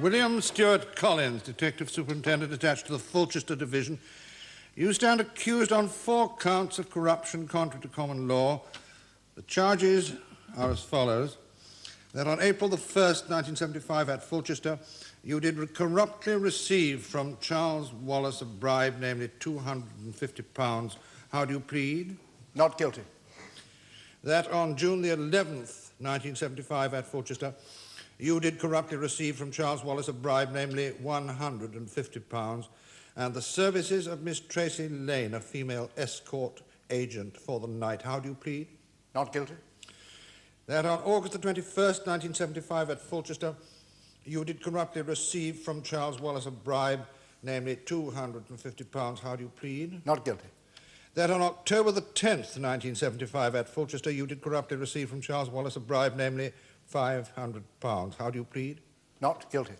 William Stewart Collins, Detective Superintendent attached to the Fulchester Division. You stand accused on 4 counts of corruption contrary to common law. The charges are as follows. That on April the 1st, 1975, at Fulchester, you did corruptly receive from Charles Wallace a bribe, namely £250. How do you plead? Not guilty. That on June the 11th, 1975, at Fulchester, you did corruptly receive from Charles Wallace a bribe, namely £150, and the services of Miss Tracy Lane, a female escort agent for the night. How do you plead? Not guilty. That on August the 21st, 1975, at Fulchester, you did corruptly receive from Charles Wallace a bribe, namely £250. How do you plead? Not guilty. That on October the 10th, 1975, at Fulchester, you did corruptly receive from Charles Wallace a bribe, namely £500. How do you plead? Not guilty.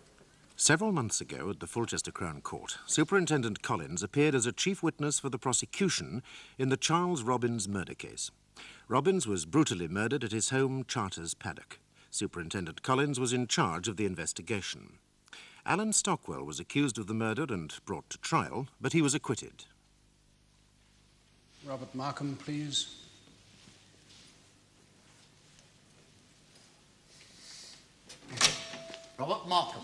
Several months ago at the Fulchester Crown Court, Superintendent Collins appeared as a chief witness for the prosecution in the Charles Robbins murder case. Robbins was brutally murdered at his home, Charters Paddock. Superintendent Collins was in charge of the investigation. Alan Stockwell was accused of the murder and brought to trial, but he was acquitted. Robert Markham, please. Robert Markham.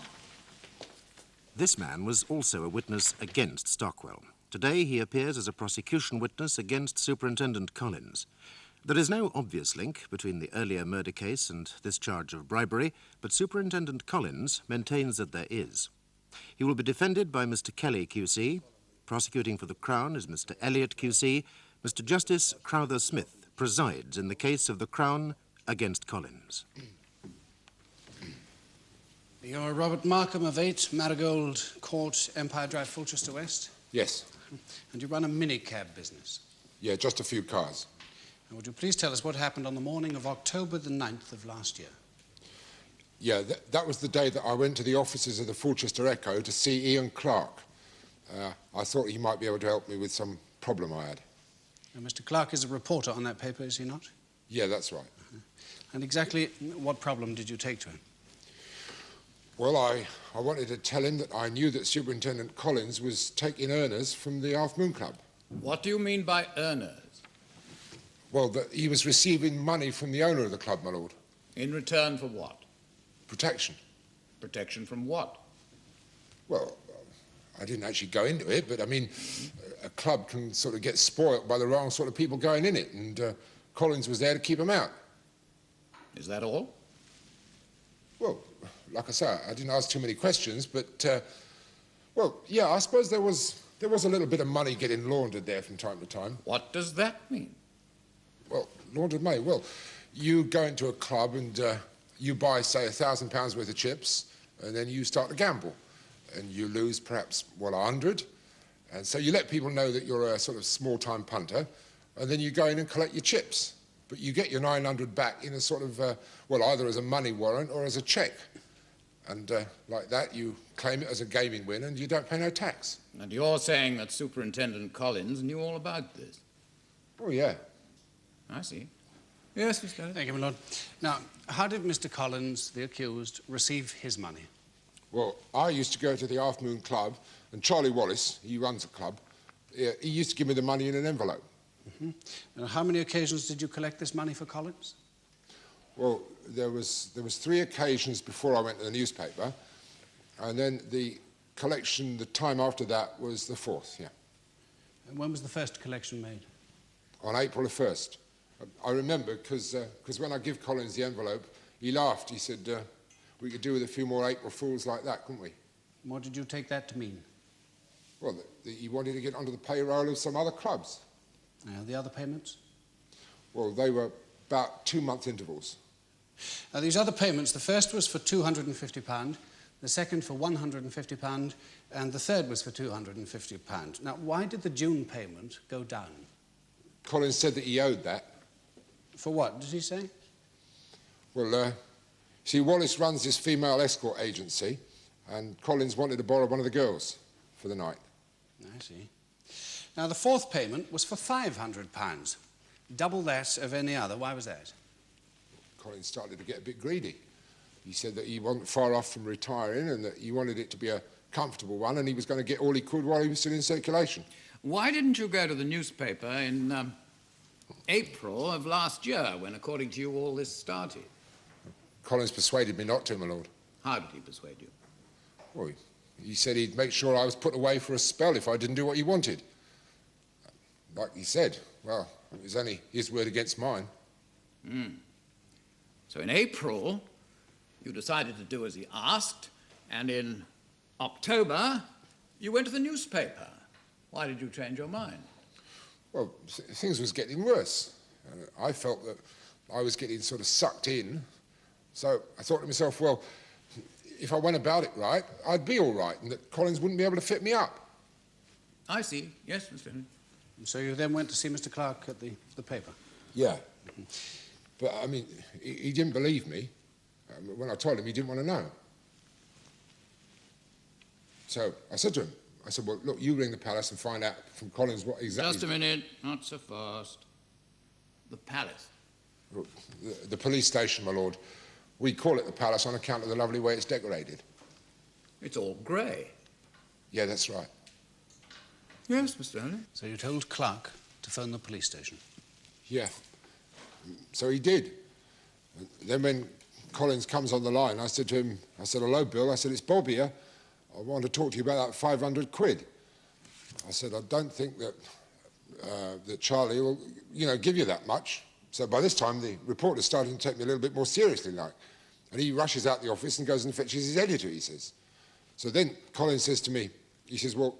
This man was also a witness against Stockwell. Today he appears as a prosecution witness against Superintendent Collins. There is no obvious link between the earlier murder case and this charge of bribery, but Superintendent Collins maintains that there is. He will be defended by Mr. Kelly, QC. Prosecuting for the Crown is Mr. Elliott, QC. Mr. Justice Crowther Smith presides in the case of the Crown against Collins. You're Robert Markham of 8 Marigold Court, Empire Drive, Fulchester West? Yes. And you run a minicab business? Yeah, just a few cars. Now, would you please tell us what happened on the morning of October the 9th of last year? Yeah, that was the day that I went to the offices of the Fulchester Echo to see Ian Clark. I thought he might be able to help me with some problem I had. Now, Mr. Clark is a reporter on that paper, is he not? Yeah, that's right. And exactly what problem did you take to him? Well, I wanted to tell him that I knew that Superintendent Collins was taking earners from the Half Moon Club. What do you mean by earners? Well, that he was receiving money from the owner of the club, my lord. In return for what? Protection. Protection from what? Well, I didn't actually go into it, but I mean, a club can sort of get spoilt by the wrong sort of people going in it, and Collins was there to keep them out. Is that all? Well, like I say, I didn't ask too many questions, but, well, yeah, I suppose there was a little bit of money getting laundered there from time to time. What does that mean? Well, laundered money. Well, you go into a club and you buy, say, £1,000 worth of chips, and then you start to gamble. And you lose perhaps, well, 100. And so you let people know that you're a sort of small-time punter, and then you go in and collect your chips. But you get your 900 back in a sort of, well, either as a money warrant or as a cheque. And like that, you claim it as a gaming win and you don't pay no tax. And you're saying that Superintendent Collins knew all about this? Oh, yeah. I see. Yes, Mr. Elliott. Thank you, my lord. Now, how did Mr. Collins, the accused, receive his money? Well, I used to go to the Half Moon Club, and Charlie Wallace, he runs the club, he used to give me the money in an envelope. Mm-hmm. Now, how many occasions did you collect this money for Collins? Well, there was 3 occasions before I went to the newspaper, and then the collection, the time after that, was the 4th, yeah. And when was the first collection made? On April the 1st. I remember, because when I give Collins the envelope, he laughed. He said, we could do with a few more April Fools like that, couldn't we? What did you take that to mean? Well, he wanted to get onto the payroll of some other clubs. The other payments? Well, they were about 2-month intervals. These other payments, the first was for £250, the second for £150, and the third was for £250. Now, why did the June payment go down? Collins said that he owed that. For what, did he say? Well, see, Wallace runs this female escort agency, and Collins wanted to borrow one of the girls for the night. I see. Now, the 4th payment was for £500, double that of any other. Why was that? Collins started to get a bit greedy. He said that he wasn't far off from retiring and that he wanted it to be a comfortable one and he was going to get all he could while he was still in circulation. Why didn't you go to the newspaper in April of last year, when, according to you, all this started? Collins persuaded me not to, my lord. How did he persuade you? Well, he said he'd make sure I was put away for a spell if I didn't do what he wanted. Like he said, well, it was only his word against mine. So in April, you decided to do as he asked, and in October, you went to the newspaper. Why did you change your mind? Well, things was getting worse. I felt that I was getting sort of sucked in. So I thought to myself, well, if I went about it right, I'd be all right, and that Collins wouldn't be able to fit me up. I see. Yes, Mr. Henry. So you then went to see Mr. Clark at the paper? Yeah. But, I mean, he didn't believe me. When I told him, he didn't want to know. So I said to him, I said, well, look, you ring the palace and find out from Collins what exactly... Just a minute. Not so fast. The palace. The police station, my lord. We call it the palace on account of the lovely way it's decorated. It's all grey. Yeah, that's right. Yes, Mr. Henry. So you told Clark to phone the police station? Yeah. So he did. Then when Collins comes on the line, I said to him, I said, hello, Bill. I said, it's Bob here. I want to talk to you about that 500 quid. I said, I don't think that that Charlie will, give you that much. So by this time, the reporter's starting to take me a little bit more seriously, like. And he rushes out the office and goes and fetches his editor, he says. So then Collins says to me, he says, well,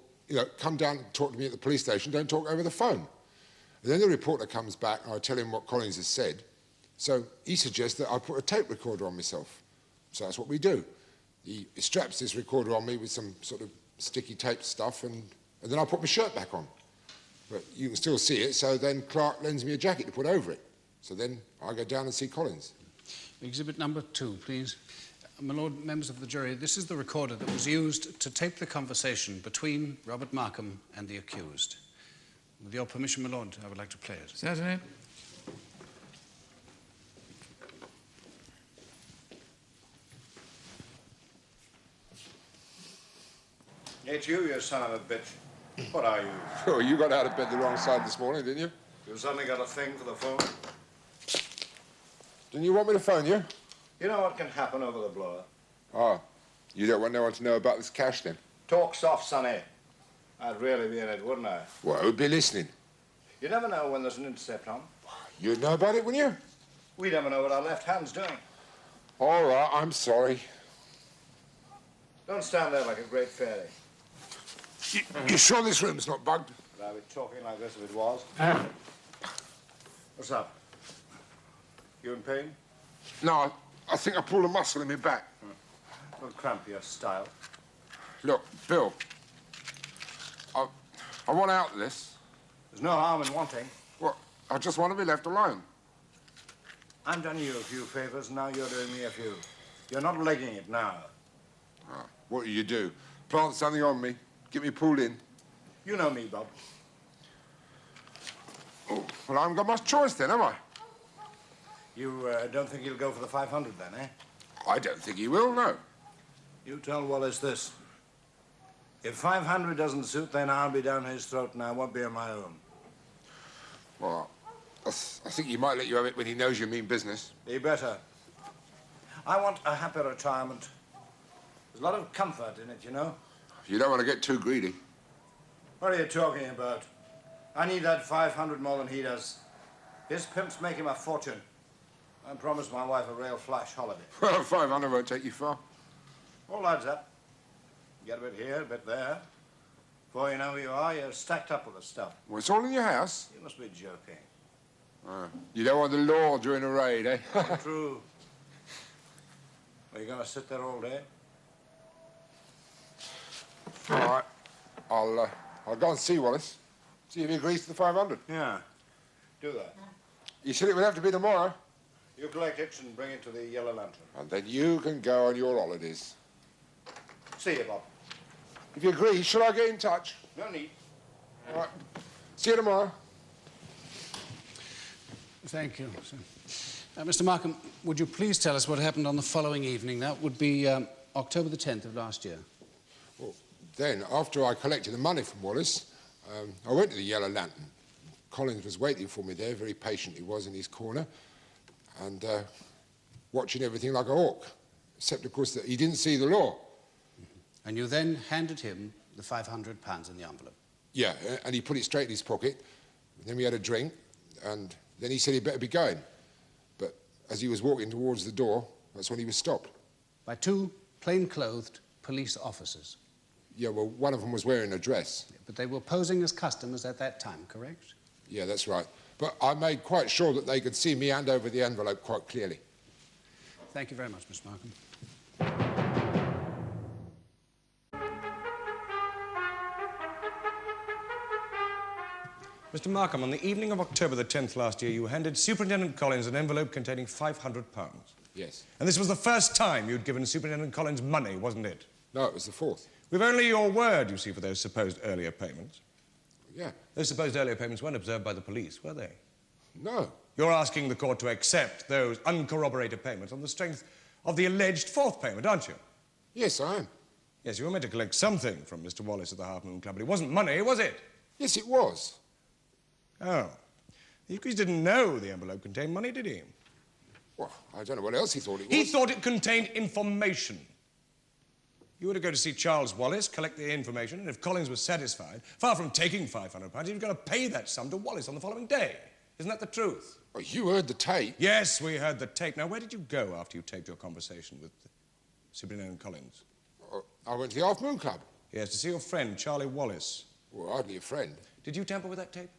come down and talk to me at the police station, don't talk over the phone. And then the reporter comes back and I tell him what Collins has said. So he suggests that I put a tape recorder on myself. So that's what we do. He straps this recorder on me with some sort of sticky tape stuff and then I put my shirt back on. But you can still see it, so then Clark lends me a jacket to put over it. So then I go down and see Collins. Exhibit number 2, please. My lord, members of the jury, this is the recorder that was used to tape the conversation between Robert Markham and the accused. With your permission, my lord, I would like to play it. Certainly. It's you son of a bitch. What are you? Oh, you got out of bed the wrong side this morning, didn't you? You suddenly got a thing for the phone? Didn't you want me to phone you? You know what can happen over the blower? Oh, you don't want no one to know about this cash, then? Talk soft, sonny. I'd really be in it, wouldn't I? Well, who'd be listening? You never know when there's an intercept on. You'd know about it, wouldn't you? We never know what our left hand's doing. All right, I'm sorry. Don't stand there like a great fairy. You sure this room's not bugged? But I'd be talking like this if it was. What's up? You in pain? No, I think I pulled a muscle in my back. Don't cramp your style. Look, Bill, I want out of this. There's no harm in wanting. Well, I just want to be left alone. I've done you a few favors, and now you're doing me a few. You're not legging it now. What do you do? Plant something on me, get me pulled in. You know me, Bob. Oh, well, I haven't got much choice then, have I? You don't think he'll go for the 500 then, eh? I don't think he will, no. You tell Wallace this. If 500 doesn't suit, then I'll be down his throat and I won't be on my own. Well, I think he might let you have it when he knows you mean business. He better. I want a happy retirement. There's a lot of comfort in it, you know. You don't want to get too greedy. What are you talking about? I need that 500 more than he does. His pimps make him a fortune. I promised my wife a real flash holiday. Well, 500 won't take you far. All adds up. Get a bit here, a bit there. Before you know who you are, you're stacked up with the stuff. Well, it's all in your house. You must be joking. You don't want the law during a raid, eh? True. Are you going to sit there all day? All right. I'll go and see Wallace. See if he agrees to the 500. Yeah. Do that. You said it would have to be tomorrow. You collect it and bring it to the Yellow Lantern. And then you can go on your holidays. See you, Bob. If you agree, shall I get in touch? No need. All right. See you tomorrow. Thank you, sir. Mr. Markham, would you please tell us what happened on the following evening? That would be October the 10th of last year. Well, then, after I collected the money from Wallace, I went to the Yellow Lantern. Collins was waiting for me there, very patient he was in his corner, and watching everything like a hawk, except, of course, that he didn't see the law. And you then handed him the £500 in the envelope? Yeah, and he put it straight in his pocket. Then we had a drink, and then he said he'd better be going. But as he was walking towards the door, that's when he was stopped. By two plain-clothed police officers? Yeah, well, one of them was wearing a dress. But they were posing as customers at that time, correct? Yeah, that's right. But I made quite sure that they could see me hand over the envelope quite clearly. Thank you very much, Mr. Markham. Mr. Markham, on the evening of October the 10th last year, you handed Superintendent Collins an envelope containing £500. Yes. And this was the first time you'd given Superintendent Collins money, wasn't it? No, it was the fourth. We've only your word, you see, for those supposed earlier payments. Yeah. Those supposed earlier payments weren't observed by the police, were they? No. You're asking the court to accept those uncorroborated payments on the strength of the alleged fourth payment, aren't you? Yes, I am. Yes, you were meant to collect something from Mr. Wallace at the Half Moon Club, but it wasn't money, was it? Yes, it was. Oh. The accused didn't know the envelope contained money, did he? Well, I don't know what else he thought it was. He thought it contained information. You were to go to see Charles Wallace, collect the information, and if Collins was satisfied, far from taking £500, he was going to pay that sum to Wallace on the following day. Isn't that the truth? Well, you heard the tape. Yes, we heard the tape. Now, where did you go after you taped your conversation with Superintendent Collins? I went to the Half Moon Club. Yes, to see your friend, Charlie Wallace. Well, hardly a friend. Did you tamper with that tape?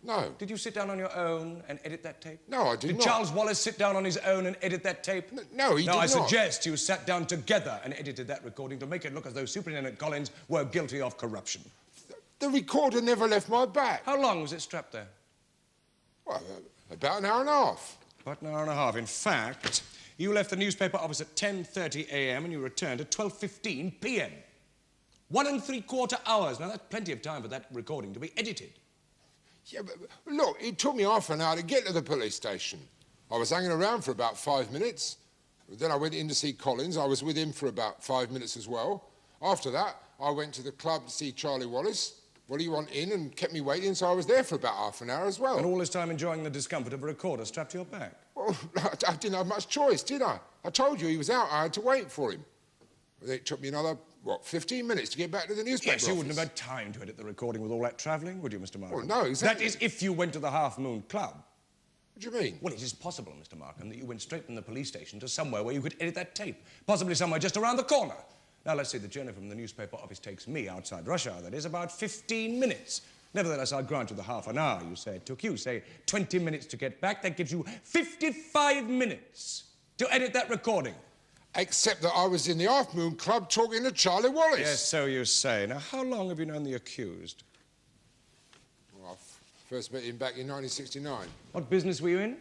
No. Did you sit down on your own and edit that tape? No, I did not. Did Charles Wallace sit down on his own and edit that tape? No, he did not. I suggest you sat down together and edited that recording to make it look as though Superintendent Collins were guilty of corruption. The recorder never left my back. How long was it strapped there? Well, about an hour and a half. About an hour and a half. In fact, you left the newspaper office at 10:30 a.m. and you returned at 12:15 p.m. 1 3/4 hours. Now, that's plenty of time for that recording to be edited. Yeah, but look, it took me half an hour to get to the police station. I was hanging around for about 5 minutes. Then I went in to see Collins. I was with him for about 5 minutes as well. After that, I went to the club to see Charlie Wallace. Well, he went in and kept me waiting, so I was there for about half an hour as well. And all this time enjoying the discomfort of a recorder strapped to your back. Well, I didn't have much choice, did I? I told you he was out. I had to wait for him. It took me another, 15 minutes to get back to the newspaper Yes, you office. wouldn't have had time to edit the recording with all that travelling, would you, Mr. Markham? Well, no, exactly. That is, if you went to the Half Moon Club. What do you mean? Well, it is possible, Mr. Markham, that you went straight from the police station to somewhere where you could edit that tape. Possibly somewhere just around the corner. Now, let's say the journey from the newspaper office takes me, outside rush hour, that is, about 15 minutes. Nevertheless, I grant you the half an hour you say it took you. Say 20 minutes to get back. That gives you 55 minutes to edit that recording. Except that I was in the Half Moon Club talking to Charlie Wallace. Yes, so you say. Now, how long have you known the accused? Well, I first met him back in 1969. What business were you in?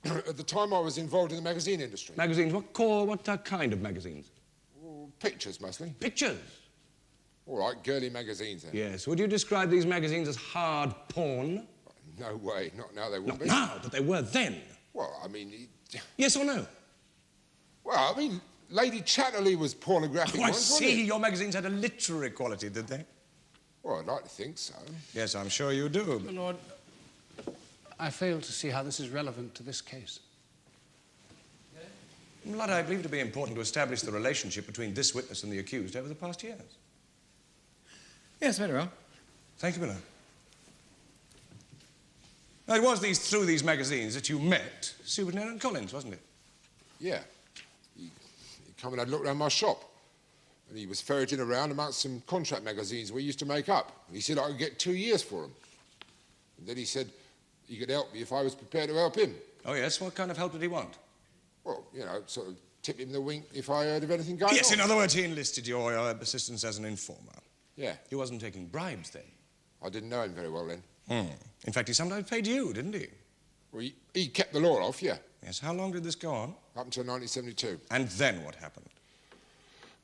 At the time, I was involved in the magazine industry. Magazines. What kind of magazines? Well, pictures, mostly. Pictures. All right, girly magazines, then. Yes. Would you describe these magazines as hard porn? No way. Not now, they wouldn't Not be. now, but they were then. Well, I mean... Yes or no? Well, I mean, Lady Chatterley was pornographic Oh, I once, wasn't see. it? Your magazines had a literary quality, did they? Well, I'd like to think so. Yes, I'm sure you do. My lord, I fail to see how this is relevant to this case. Lud, I believe it to be important to establish the relationship between this witness and the accused over the past years. Yes, very well. Thank you, my lord. Now, it was through these magazines that you met Superintendent Collins, wasn't it? Yeah. He come and had a look around my shop. And he was ferreting around amongst some contract magazines we used to make up. And he said I could get 2 years for them. And then he said he could help me if I was prepared to help him. Oh, yes? What kind of help did he want? Well, you know, sort of tip him the wink if I heard of anything going on. Yes, in other words, he enlisted your assistance as an informer. Yeah. He wasn't taking bribes then. I didn't know him very well then. In fact, he sometimes paid you, didn't he? Well, he kept the law off, yeah. Yes. How long did this go on? Up until 1972. And then what happened?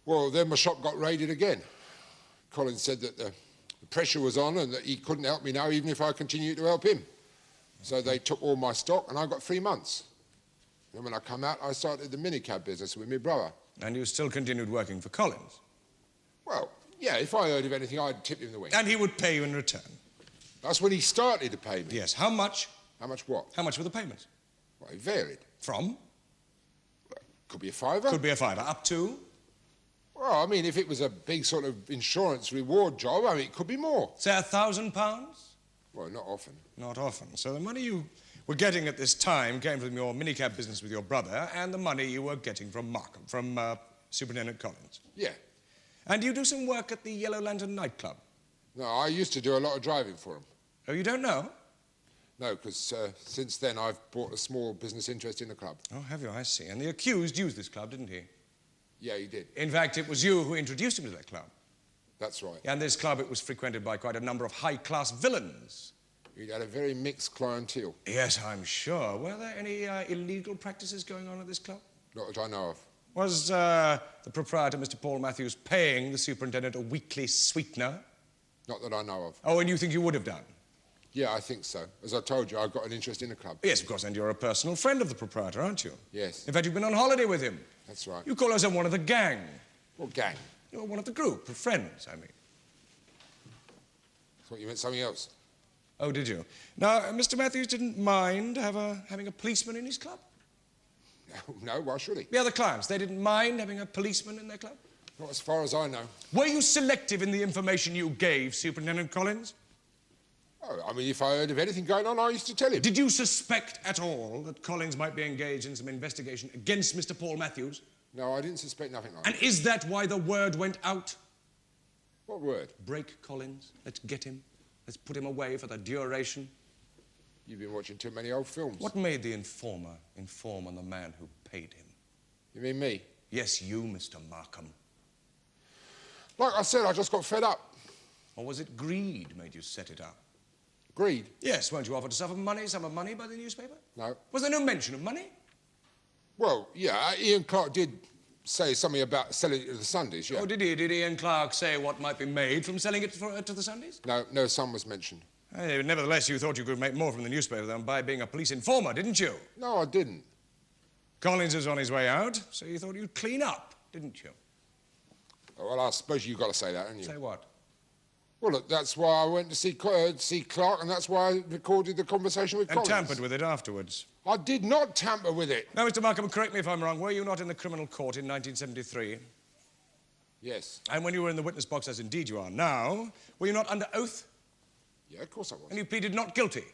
Well, then my shop got raided again. Collins said that the pressure was on and that he couldn't help me now even if I continued to help him. So they took all my stock and I got 3 months. Then when I come out, I started the minicab business with my brother. And you still continued working for Collins? Well, yeah, if I heard of anything, I'd tip him the wink. And he would pay you in return? That's when he started to pay me. Yes. How much? How much what? How much were the payments? Well, it varied. From? Could be a fiver. Could be a fiver. Up to? Well, I mean, if it was a big sort of insurance reward job, I mean, it could be more. Say £1,000? Well, not often. Not often. So the money you were getting at this time came from your minicab business with your brother and the money you were getting from Markham, from Superintendent Collins. Yeah. And you do some work at the Yellow Lantern nightclub? No, I used to do a lot of driving for him. Oh, you don't know? No, because since then I've bought a small business interest in the club. Oh, have you? I see. And the accused used this club, didn't he? Yeah, he did. In fact, it was you who introduced him to that club. That's right. And this club, it was frequented by quite a number of high-class villains. He had a very mixed clientele. Yes, I'm sure. Were there any illegal practices going on at this club? Not that I know of. Was the proprietor, Mr. Paul Matthews, paying the superintendent a weekly sweetener? Not that I know of. Oh, and you think you would have done? Yeah, I think so. As I told you, I've got an interest in the club. Yes, of course, and you're a personal friend of the proprietor, aren't you? Yes. In fact, you've been on holiday with him. That's right. You call yourself one of the gang. What gang? You're one of the group of friends, I mean. Thought you meant something else. Oh, did you? Now, Mr. Matthews didn't mind having a policeman in his club? No, why should he? The other clients, they didn't mind having a policeman in their club? Not as far as I know. Were you selective in the information you gave Superintendent Collins? Oh, I mean, if I heard of anything going on, I used to tell him. Did you suspect at all that Collins might be engaged in some investigation against Mr. Paul Matthews? No, I didn't suspect nothing like And that. is that why the word went out? What word? Break Collins. Let's get him. Let's put him away for the duration. You've been watching too many old films. What made the informer inform on the man who paid him? You mean me? Yes, you, Mr. Markham. Like I said, I just got fed up. Or was it greed made you set it up? Greed? Yes, weren't you offered to suffer sum of money by the newspaper? No. Was there no mention of money? Well, yeah, Ian Clark did say something about selling it to the Sundays, yeah. Oh, did he? Did Ian Clark say what might be made from selling it to the Sundays? No, no sum was mentioned. Nevertheless, you thought you could make more from the newspaper than by being a police informer, didn't you? No, I didn't. Collins is on his way out, so you thought you'd clean up, didn't you? Well, I suppose you've got to say that, haven't you? Say what? Well, look, that's why I went to see Clark, and that's why I recorded the conversation with And Collins. tampered with it afterwards. I did not tamper with it. Now, Mr. Markham, correct me if I'm wrong, were you not in the criminal court in 1973? Yes. And when you were in the witness box, as indeed you are now, were you not under oath? Yeah, of course I was. And you pleaded not guilty?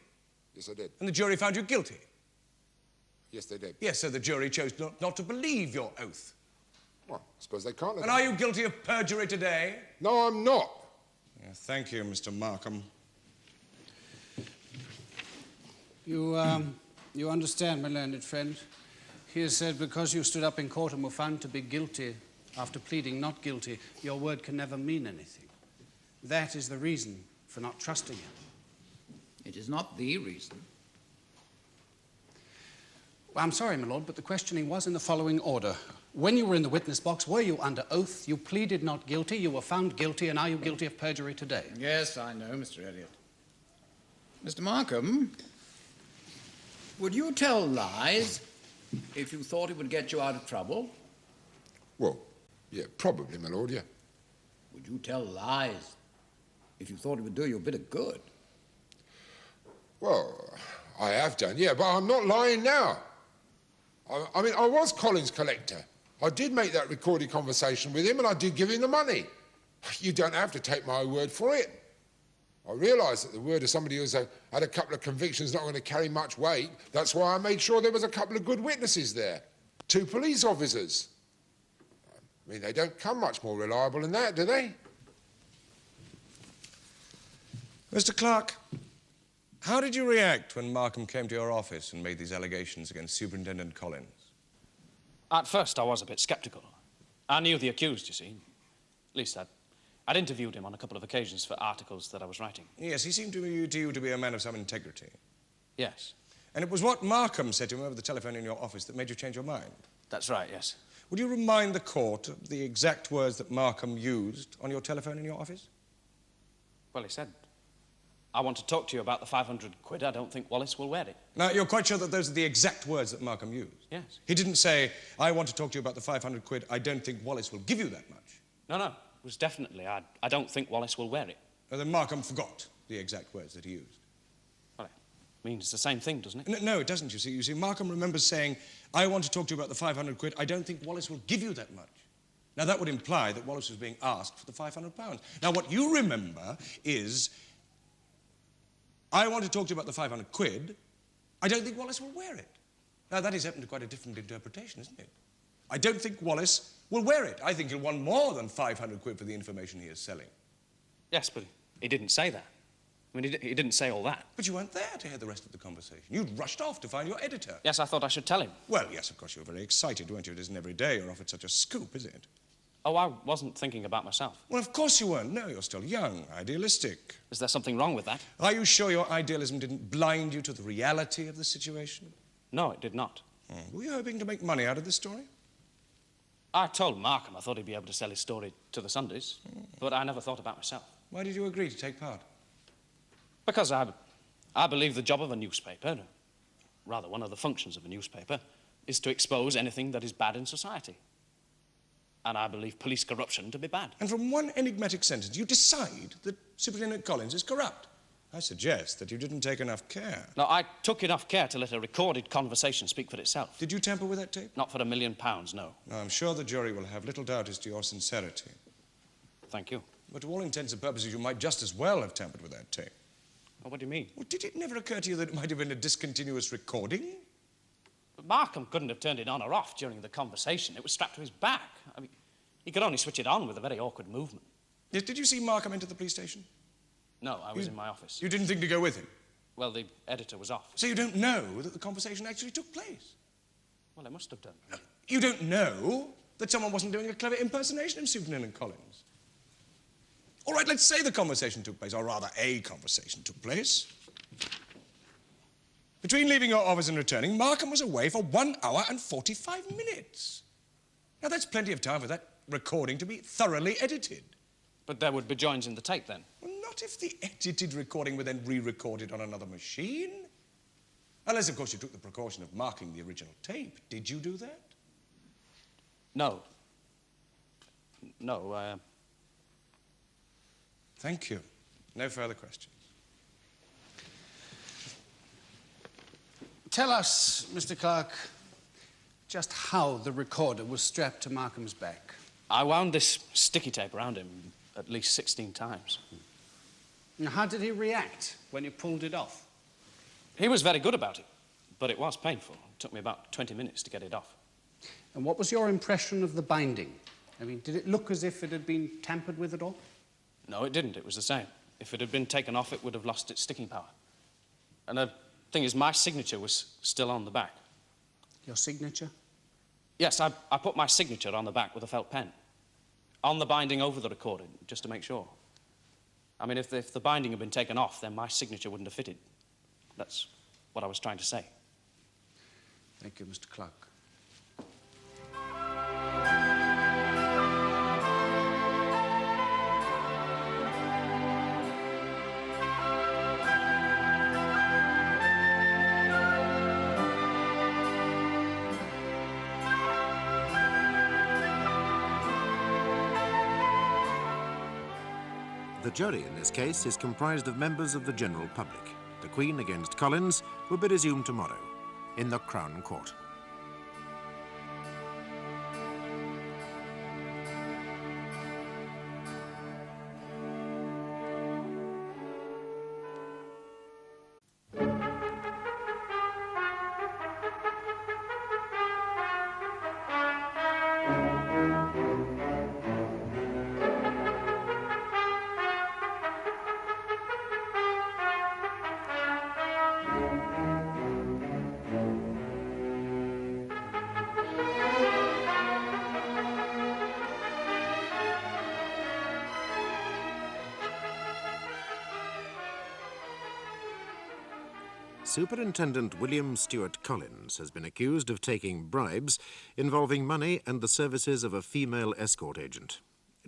Yes, I did. And the jury found you guilty? Yes, they did. Yes, so the jury chose not to believe your oath. Well, I suppose they can't. And are you guilty of perjury today? No, I'm not. Yeah, thank you, Mr. Markham. You understand, my learned friend. He has said because you stood up in court and were found to be guilty after pleading not guilty, your word can never mean anything. That is the reason for not trusting him. It is not the reason. Well, I'm sorry, my lord, but the questioning was in the following order. When you were in the witness box, were you under oath? You pleaded not guilty, you were found guilty, and are you guilty of perjury today? Yes, I know, Mr. Elliot. Mr. Markham, would you tell lies if you thought it would get you out of trouble? Well, yeah, probably, my lord, yeah. Would you tell lies if you thought it would do you a bit of good? Well, I have done, yeah, but I'm not lying now. I mean, I was Collins' collector. I did make that recorded conversation with him, and I did give him the money. You don't have to take my word for it. I realise that the word of somebody who's had a couple of convictions is not going to carry much weight. That's why I made sure there was a couple of good witnesses there. 2 police officers. I mean, they don't come much more reliable than that, do they? Mr. Clark, how did you react when Markham came to your office and made these allegations against Superintendent Collins? At first, I was a bit sceptical. I knew the accused, you see. At least I'd interviewed him on a couple of occasions for articles that I was writing. Yes, he seemed to you to be a man of some integrity. Yes, And it was what Markham said to him over the telephone in your office that made you change your mind. that's right, yes. Would you remind the court of the exact words that Markham used on your telephone in your office? Well, he said, I want to talk to you about the 500 quid. I don't think Wallace will wear it. Now, you're quite sure that those are the exact words that Markham used? Yes. He didn't say, I want to talk to you about the 500 quid. I don't think Wallace will give you that much. No. It was definitely, I don't think Wallace will wear it. Well, then Markham forgot the exact words that he used. Well, it means the same thing, doesn't it? No, it doesn't, you see. You see, Markham remembers saying, I want to talk to you about the 500 quid. I don't think Wallace will give you that much. Now, that would imply that Wallace was being asked for the 500 pounds. Now, what you remember is, I want to talk to you about the 500 quid. I don't think Wallace will wear it. Now, that is open to quite a different interpretation, isn't it? I don't think Wallace will wear it. I think he'll want more than 500 quid for the information he is selling. Yes, but he didn't say that. I mean, he didn't say all that. But you weren't there to hear the rest of the conversation. You'd rushed off to find your editor. Yes, I thought I should tell him. Well, yes, of course, you were very excited, weren't you? It isn't every day you're offered such a scoop, is it? Oh, I wasn't thinking about myself. Well, of course you weren't. No, you're still young, idealistic. Is there something wrong with that? Are you sure your idealism didn't blind you to the reality of the situation? No, it did not. Were you hoping to make money out of this story? I told Markham I thought he'd be able to sell his story to the Sundays, but I never thought about myself. Why did you agree to take part? Because I believe the job of a newspaper, rather one of the functions of a newspaper, is to expose anything that is bad in society. And I believe police corruption to be bad. And from one enigmatic sentence, you decide that Superintendent Collins is corrupt. I suggest that you didn't take enough care. No, I took enough care to let a recorded conversation speak for itself. Did you tamper with that tape? Not for £1 million, no. No, I'm sure the jury will have little doubt as to your sincerity. Thank you. But to all intents and purposes, you might just as well have tampered with that tape. Oh, what do you mean? Well, did it never occur to you that it might have been a discontinuous recording? But Markham couldn't have turned it on or off during the conversation. It was strapped to his back. I mean, he could only switch it on with a very awkward movement. Yes, did you see Markham enter the police station? No, I was in my office. You didn't think to go with him? Well, the editor was off. So you don't know that the conversation actually took place? Well, it must have done. You don't know that someone wasn't doing a clever impersonation of Superintendent Collins? All right, let's say the conversation took place, or rather a conversation took place. Between leaving your office and returning, Markham was away for 1 hour and 45 minutes. Now, that's plenty of time for that recording to be thoroughly edited. But there would be joins in the tape then. Well, not if the edited recording were then re-recorded on another machine. Unless, of course, you took the precaution of marking the original tape. Did you do that? No. No, Thank you. No further questions. Tell us, Mr. Clark, just how the recorder was strapped to Markham's back. I wound this sticky tape around him at least 16 times. Now, how did he react when you pulled it off? He was very good about it, but it was painful. It took me about 20 minutes to get it off. And what was your impression of the binding? I mean, did it look as if it had been tampered with at all? No, it didn't. It was the same. If it had been taken off, it would have lost its sticking power. And the thing is, my signature was still on the back. Your signature? Yes, I put my signature on the back with a felt pen. On the binding over the recording, just to make sure. I mean, if the binding had been taken off, then my signature wouldn't have fitted. That's what I was trying to say. Thank you, Mr. Clark. The jury in this case is comprised of members of the general public. The Queen against Collins will be resumed tomorrow in the Crown Court. Superintendent William Stewart Collins has been accused of taking bribes involving money and the services of a female escort agent.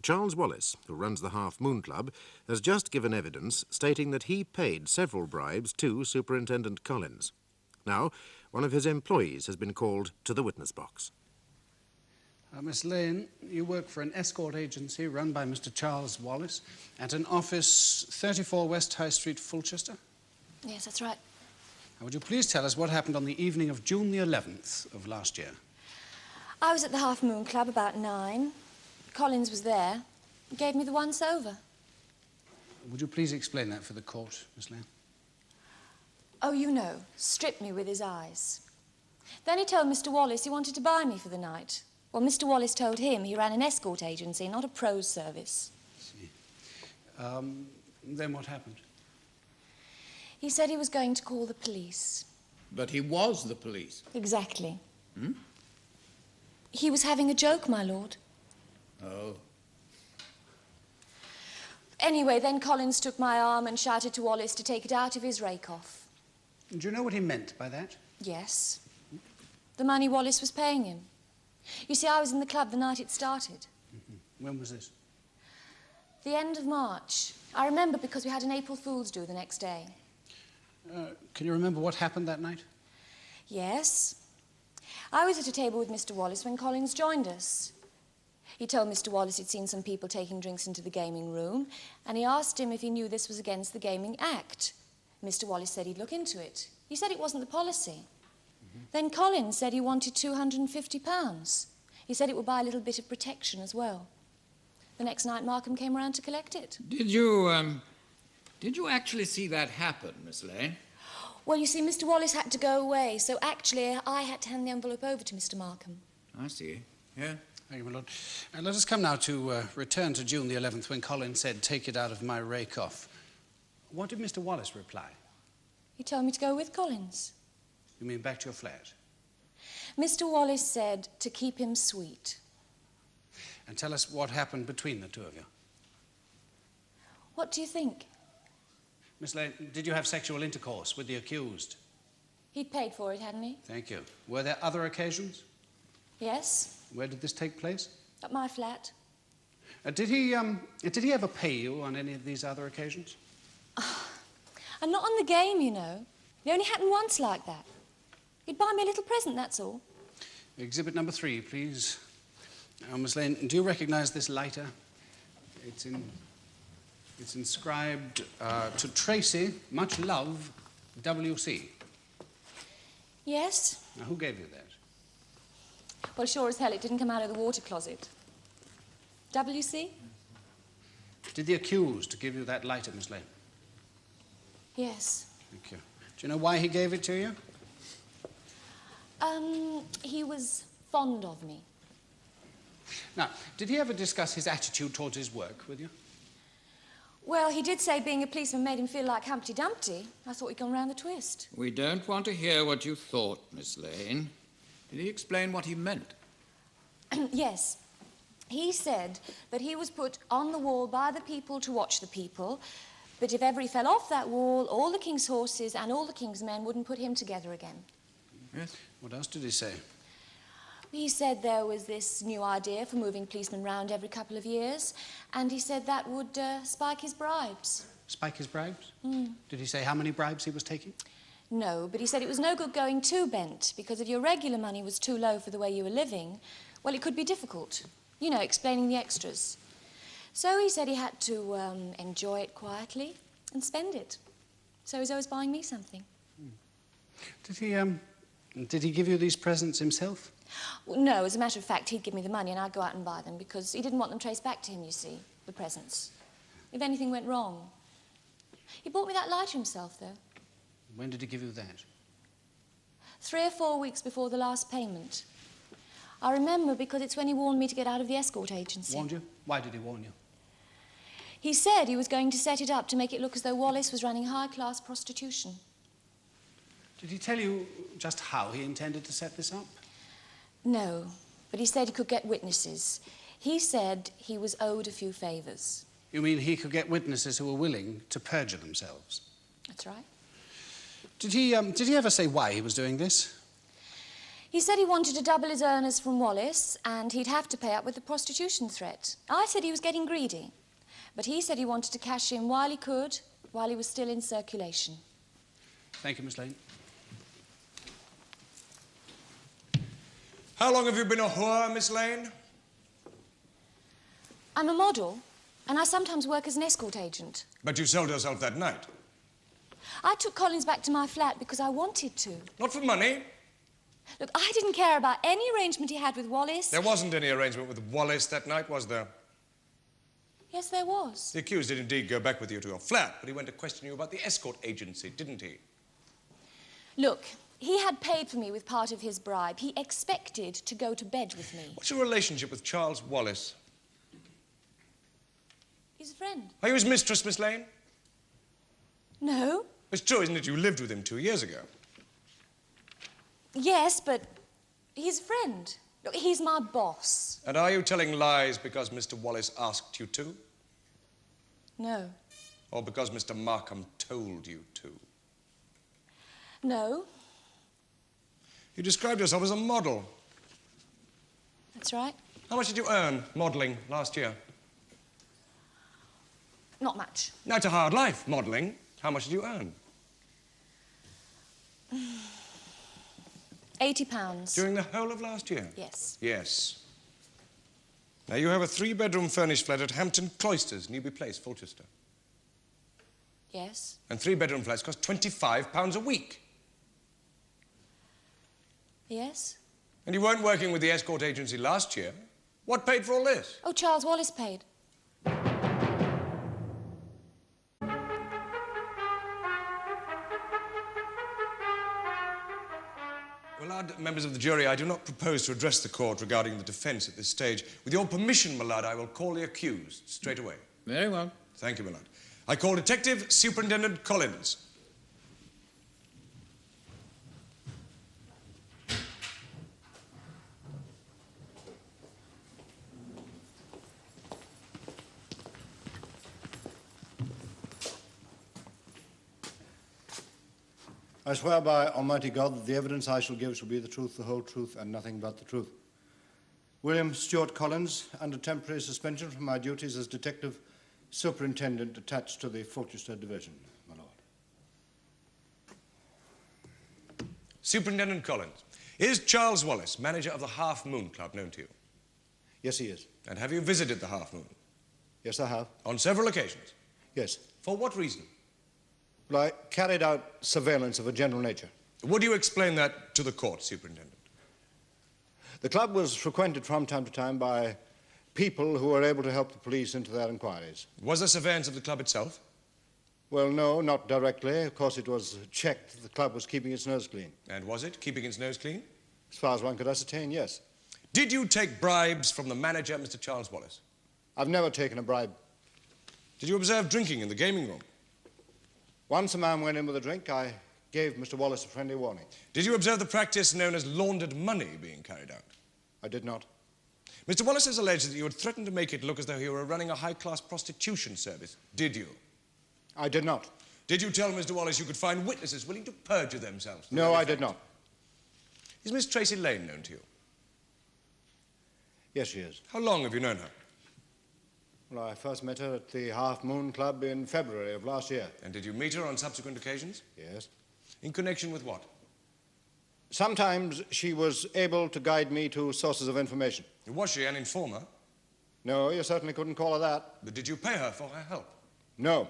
Charles Wallace, who runs the Half Moon Club, has just given evidence stating that he paid several bribes to Superintendent Collins. Now, one of his employees has been called to the witness box. Miss Lane, you work for an escort agency run by Mr. Charles Wallace at an office 34 West High Street, Fulchester? Yes, that's right. Now, would you please tell us what happened on the evening of June the 11th of last year? I was at the Half Moon Club about 9. Collins was there. He gave me the once-over. Would you please explain that for the court, Miss Lane? Oh, you know, stripped me with his eyes. Then he told Mr. Wallace he wanted to buy me for the night. Well, Mr. Wallace told him he ran an escort agency, not a prose service. I see. Then what happened? He said he was going to call the police. But he was the police. Exactly. Hmm? He was having a joke, my lord. Oh. Anyway, then Collins took my arm and shouted to Wallace to take it out of his rake-off. Do you know what he meant by that? Yes. The money Wallace was paying him. You see, I was in the club the night it started. Mm-hmm. When was this? The end of March. I remember because we had an April Fool's do the next day. Can you remember what happened that night? Yes. I was at a table with Mr. Wallace when Collins joined us. He told Mr. Wallace he'd seen some people taking drinks into the gaming room, and he asked him if he knew this was against the Gaming Act. Mr. Wallace said he'd look into it. He said it wasn't the policy. Then Collins said he wanted £250. He said it would buy a little bit of protection as well. The next night, Markham came around to collect it. Did you actually see that happen, Miss Lane? Well, you see, Mr. Wallace had to go away, so actually I had to hand the envelope over to Mr. Markham. I see. Yeah. Thank you, my lord. Let us come now to return to June the 11th when Collins said, "Take it out of my rake-off." What did Mr. Wallace reply? He told me to go with Collins. You mean back to your flat? Mr. Wallace said to keep him sweet. And tell us what happened between the two of you. What do you think? Miss Lane, did you have sexual intercourse with the accused? He'd paid for it, hadn't he? Thank you. Were there other occasions? Yes, Where did this take place? at my flat. Did he ever pay you on any of these other occasions? I'm not on the game, you know. It only happened once like that. He'd buy me a little present, that's all. Exhibit number 3, please. Now, Miss Lane, do you recognize this lighter? It's inscribed, to Tracy, much love, W.C. Yes? Now, who gave you that? Well, sure as hell it didn't come out of the water closet. W.C.? Did the accused give you that lighter, Miss Lane? Yes. Thank you. Do you know why he gave it to you? He was fond of me. Now, did he ever discuss his attitude towards his work with you? Well, he did say being a policeman made him feel like Humpty Dumpty. I thought he'd gone round the twist. We don't want to hear what you thought, Miss Lane. Did he explain what he meant? Yes. He said that he was put on the wall by the people to watch the people, but if ever he fell off that wall, all the king's horses and all the king's men wouldn't put him together again. Yes. What else did he say? He said there was this new idea for moving policemen round every couple of years, and he said that would spike his bribes. Spike his bribes? Did he say how many bribes he was taking? No, but he said it was no good going too bent, because if your regular money was too low for the way you were living, well, it could be difficult. You know, explaining the extras. So he said he had to enjoy it quietly and spend it. So he's always buying me something. Did he give you these presents himself? Well, no, as a matter of fact, he'd give me the money and I'd go out and buy them because he didn't want them traced back to him, you see, the presents. If anything went wrong. He bought me that lighter himself, though. When did he give you that? 3 or 4 weeks before the last payment. I remember because it's when he warned me to get out of the escort agency. Warned you? Why did he warn you? He said he was going to set it up to make it look as though Wallace was running high-class prostitution. Did he tell you just how he intended to set this up? No, but he said he could get witnesses. He said he was owed a few favours. You mean he could get witnesses who were willing to perjure themselves? That's right. Did he ever say why he was doing this? He said he wanted to double his earners from Wallace and he'd have to pay up with the prostitution threat. I said he was getting greedy, but he said he wanted to cash in while he could, while he was still in circulation. Thank you, Miss Lane. How long have you been a whore, Miss Lane? I'm a model, and I sometimes work as an escort agent. But you sold yourself that night. I took Collins back to my flat because I wanted to. Not for money. Look, I didn't care about any arrangement he had with Wallace. There wasn't any arrangement with Wallace that night, was there? Yes, there was. The accused did indeed go back with you to your flat, but he went to question you about the escort agency, didn't he? Look, he had paid for me with part of his bribe. He expected to go to bed with me. What's your relationship with Charles Wallace? He's a friend. Are you his mistress, Miss Lane? No. It's true, isn't it? You lived with him 2 years ago. Yes, but he's a friend. Look, he's my boss. And are you telling lies because Mr. Wallace asked you to? No. Or because Mr. Markham told you to? No. You described yourself as a model. That's right. How much did you earn modelling last year? Not much. Now, it's a hard life, modelling. How much did you earn? £80. During the whole of last year? Yes. Yes. Now, you have a 3-bedroom furnished flat at Hampton Cloisters, Newby Place, Fulchester. Yes. And 3-bedroom flats cost £25 a week. Yes. And you weren't working with the escort agency last year. What paid for all this? Oh, Charles Wallace paid. Well, members of the jury, I do not propose to address the court regarding the defence at this stage. With your permission, my lord, I will call the accused straight away. Very well. Thank you, my lord. I call Detective Superintendent Collins. I swear by Almighty God that the evidence I shall give shall be the truth, the whole truth, and nothing but the truth. William Stuart Collins, under temporary suspension from my duties as Detective Superintendent attached to the Fulchester Division, my lord. Superintendent Collins, is Charles Wallace, manager of the Half Moon Club, known to you? Yes, he is. And have you visited the Half Moon? Yes, I have. On several occasions? Yes. For what reason? Well, I carried out surveillance of a general nature. Would you explain that to the court, Superintendent? The club was frequented from time to time by people who were able to help the police into their inquiries. Was there surveillance of the club itself? Well, no, not directly. Of course, it was checked that the club was keeping its nose clean. And was it, keeping its nose clean? As far as one could ascertain, yes. Did you take bribes from the manager, Mr. Charles Wallace? I've never taken a bribe. Did you observe drinking in the gaming room? Once a man went in with a drink, I gave Mr. Wallace a friendly warning. Did you observe the practice known as laundered money being carried out? I did not. Mr. Wallace has alleged that you had threatened to make it look as though you were running a high-class prostitution service. Did you? I did not. Did you tell Mr. Wallace you could find witnesses willing to perjure themselves? No, I did not. Is Miss Tracy Lane known to you? Yes, she is. How long have you known her? Well, I first met her at the Half Moon Club in February of last year. And did you meet her on subsequent occasions? Yes. In connection with what? Sometimes she was able to guide me to sources of information. Was she an informer? No, you certainly couldn't call her that. But did you pay her for her help? No.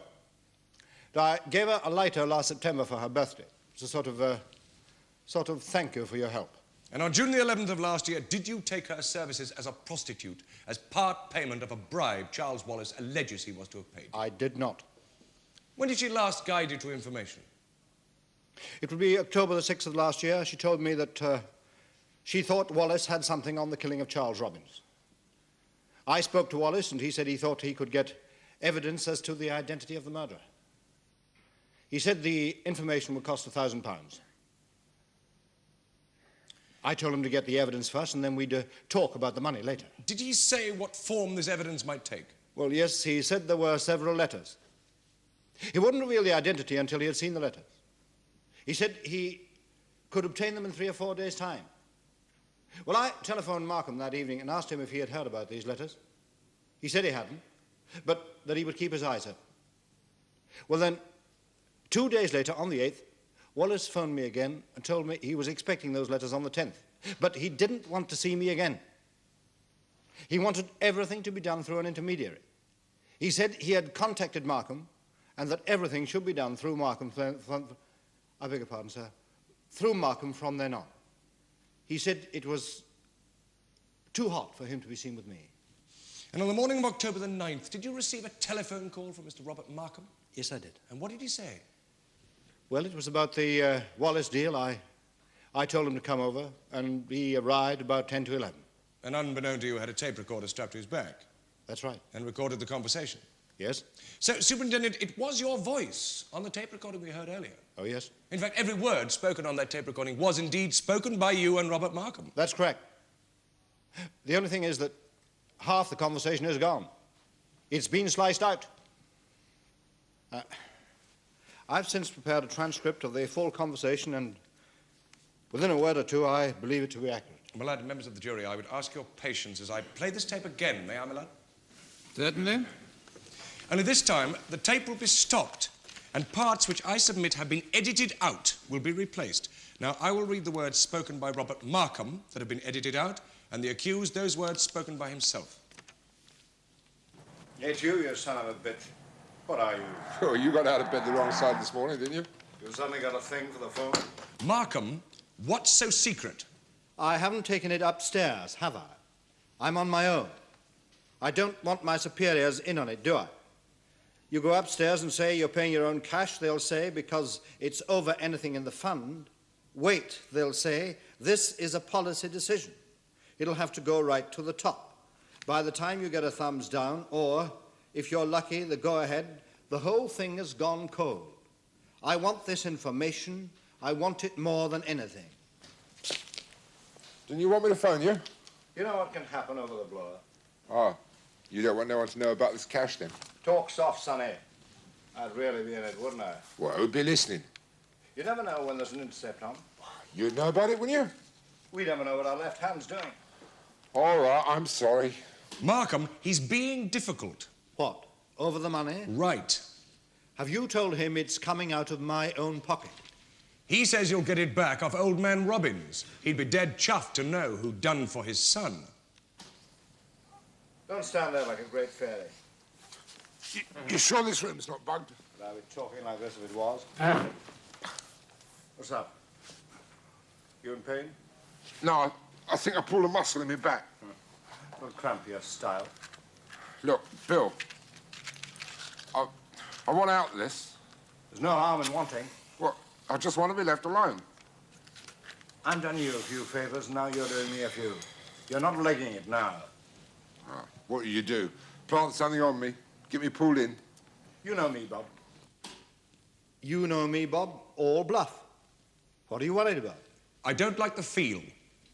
I gave her a lighter last September for her birthday. It's a sort of thank you for your help. And on June the 11th of last year, did you take her services as a prostitute as part payment of a bribe Charles Wallace alleges he was to have paid? I did not. When did she last guide you to information? It would be October the 6th of last year. She told me that she thought Wallace had something on the killing of Charles Robbins. I spoke to Wallace, and he said he thought he could get evidence as to the identity of the murderer. He said the information would cost £1,000. I told him to get the evidence first, and then we'd talk about the money later. Did he say what form this evidence might take? Well, yes, he said there were several letters. He wouldn't reveal the identity until he had seen the letters. He said he could obtain them in 3 or 4 days' time. Well, I telephoned Markham that evening and asked him if he had heard about these letters. He said he hadn't, but that he would keep his eyes open. Well, then, 2 days later, on the 8th, Wallace phoned me again and told me he was expecting those letters on the 10th, but he didn't want to see me again. He wanted everything to be done through an intermediary. He said he had contacted Markham and that everything should be done through Markham I beg your pardon, sir. Through Markham from then on. He said it was too hot for him to be seen with me. And on the morning of October the 9th, did you receive a telephone call from Mr. Robert Markham? Yes, I did. And what did he say? Well, it was about the Wallace deal. I told him to come over, and he arrived about 10 to 11. And unbeknown to you, had a tape recorder strapped to his back? That's right. And recorded the conversation? Yes. So, Superintendent, it was your voice on the tape recording we heard earlier? Oh, yes. In fact, every word spoken on that tape recording was indeed spoken by you and Robert Markham. That's correct. The only thing is that half the conversation is gone. It's been sliced out. I've since prepared a transcript of the full conversation, and within a word or two, I believe it to be accurate. My lad, members of the jury, I would ask your patience as I play this tape again, may I, my lad? Certainly. Only this time, the tape will be stopped, and parts which I submit have been edited out will be replaced. Now, I will read the words spoken by Robert Markham that have been edited out, and the accused those words spoken by himself. It's you son of a bitch. What are you? Oh, you got out of bed the wrong side this morning, didn't you? You suddenly got a thing for the phone? Markham, what's so secret? I haven't taken it upstairs, have I? I'm on my own. I don't want my superiors in on it, do I? You go upstairs and say you're paying your own cash, they'll say, because it's over anything in the fund. Wait, they'll say, this is a policy decision. It'll have to go right to the top. By the time you get a thumbs down, or, if you're lucky, the go-ahead, the whole thing has gone cold. I want this information. I want it more than anything. Didn't you want me to phone you? You know what can happen over the blower? Oh, you don't want no one to know about this cash, then? Talk soft, sonny. I'd really be in it, wouldn't I? Well, I would be listening. You never know when there's an intercept on. You'd know about it, wouldn't you? We never know what our left hand's doing. All right, I'm sorry. Markham, he's being difficult. What? Over the money? Right. Have you told him it's coming out of my own pocket? He says you'll get it back off old man Robbins. He'd be dead chuffed to know who'd done for his son. Don't stand there like a great fairy. You sure this room's not bugged? But I'd be talking like this if it was. What's up? You in pain? No, I think I pulled a muscle in my back. Don't cramp your style. Look, Bill, I want out of this. There's no harm in wanting. Well, I just want to be left alone. I've done you a few favors, and now you're doing me a few. You're not legging it now. What do you do? Plant something on me, get me pulled in. You know me, Bob. You know me, Bob. All bluff. What are you worried about? I don't like the feel.